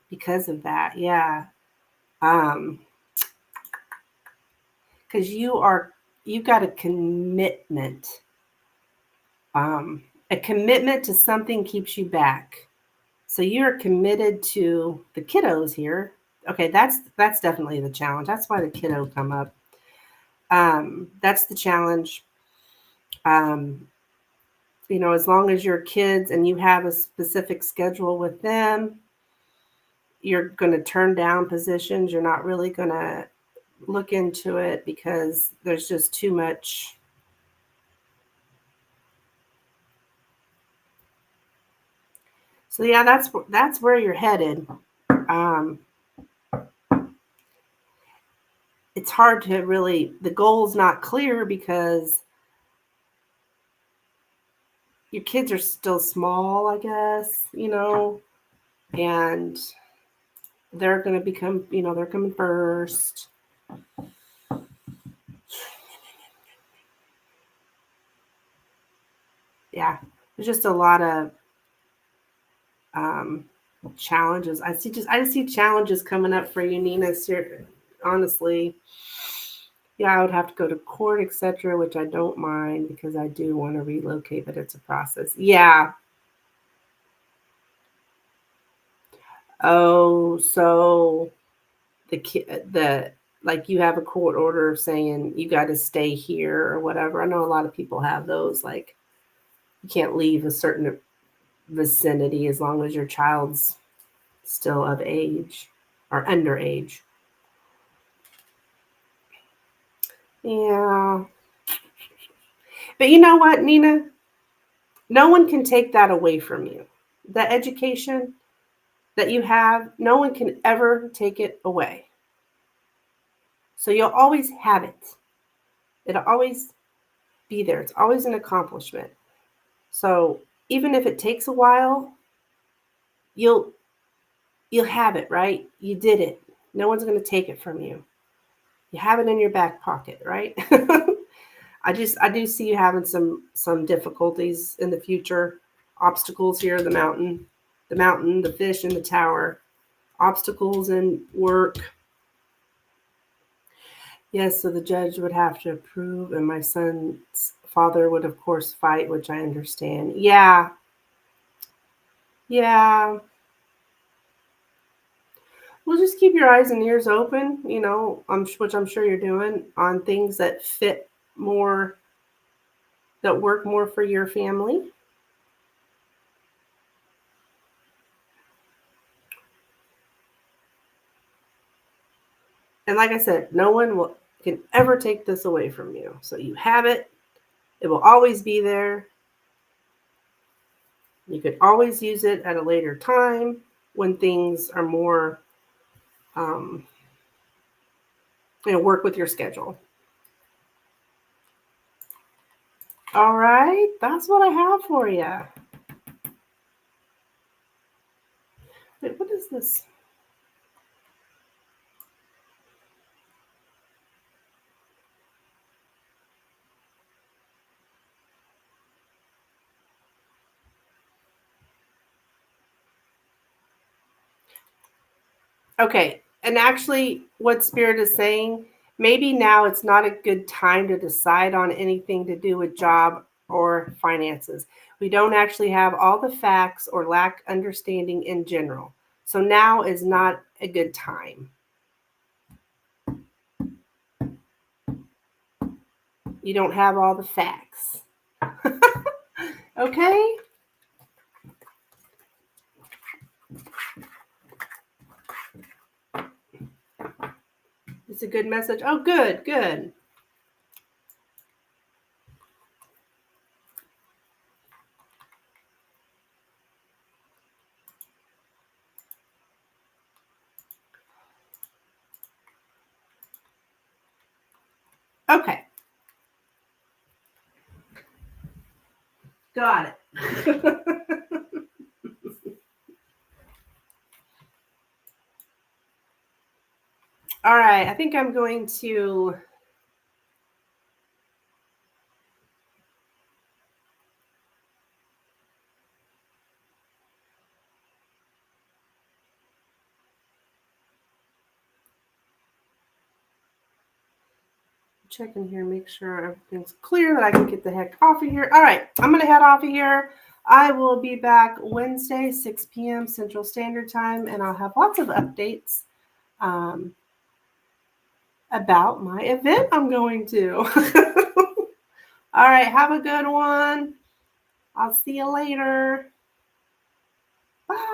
because of that. Yeah. Um, because you got a commitment. A commitment to something keeps you back. So you're committed to the kiddos here. Okay, that's definitely the challenge. That's why the kiddo come up. That's the challenge. Um, as long as you're kids and you have a specific schedule with them, you're going to turn down positions. You're not really going to look into it because there's just too much. So yeah, that's where you're headed. Um, it's hard to really, the goal's not clear because your kids are still small, I guess, and they're going to become, they're coming first. Yeah, there's just a lot of um, challenges. I just see challenges coming up for you, Nina. Honestly, yeah, I would have to go to court, etc., which I don't mind because I do want to relocate, but it's a process. Yeah. Oh, so the like you have a court order saying you got to stay here or whatever. I know a lot of people have those, like you can't leave a certain vicinity as long as your child's still of age or underage. Yeah. But you know what, Nina? No one can take that away from you. The education that you have, no one can ever take it away. So you'll always have it. It'll always be there. It's always an accomplishment. So even if it takes a while, you'll you'll have it, right? You did it. No one's going to take it from you. You have it in your back pocket, right? I do see you having some difficulties in the future, obstacles here, the fish in the tower, obstacles in work. Yes, so the judge would have to approve, and my son's father would, of course, fight, which I understand. Yeah, yeah. Well, just keep your eyes and ears open, which I'm sure you're doing, on things that fit more, that work more for your family. And like I said, no one will, can ever take this away from you. So you have it. It will always be there. You could always use it at a later time when things are more, work with your schedule. All right, that's what I have for you. Wait, what is this? Okay, and actually, what Spirit is saying, maybe now it's not a good time to decide on anything to do with job or finances. We don't actually have all the facts or lack understanding in general. So now is not a good time. You don't have all the facts. Okay? It's a good message. Oh, good, good. Okay. Got it. All right, I think I'm going to check in here, make sure everything's clear, that I can get the heck off of here. All right, I'm going to head off of here. I will be back Wednesday, 6 p.m. Central Standard Time, and I'll have lots of updates about my event I'm going to. All right, have a good one. I'll see you later. Bye.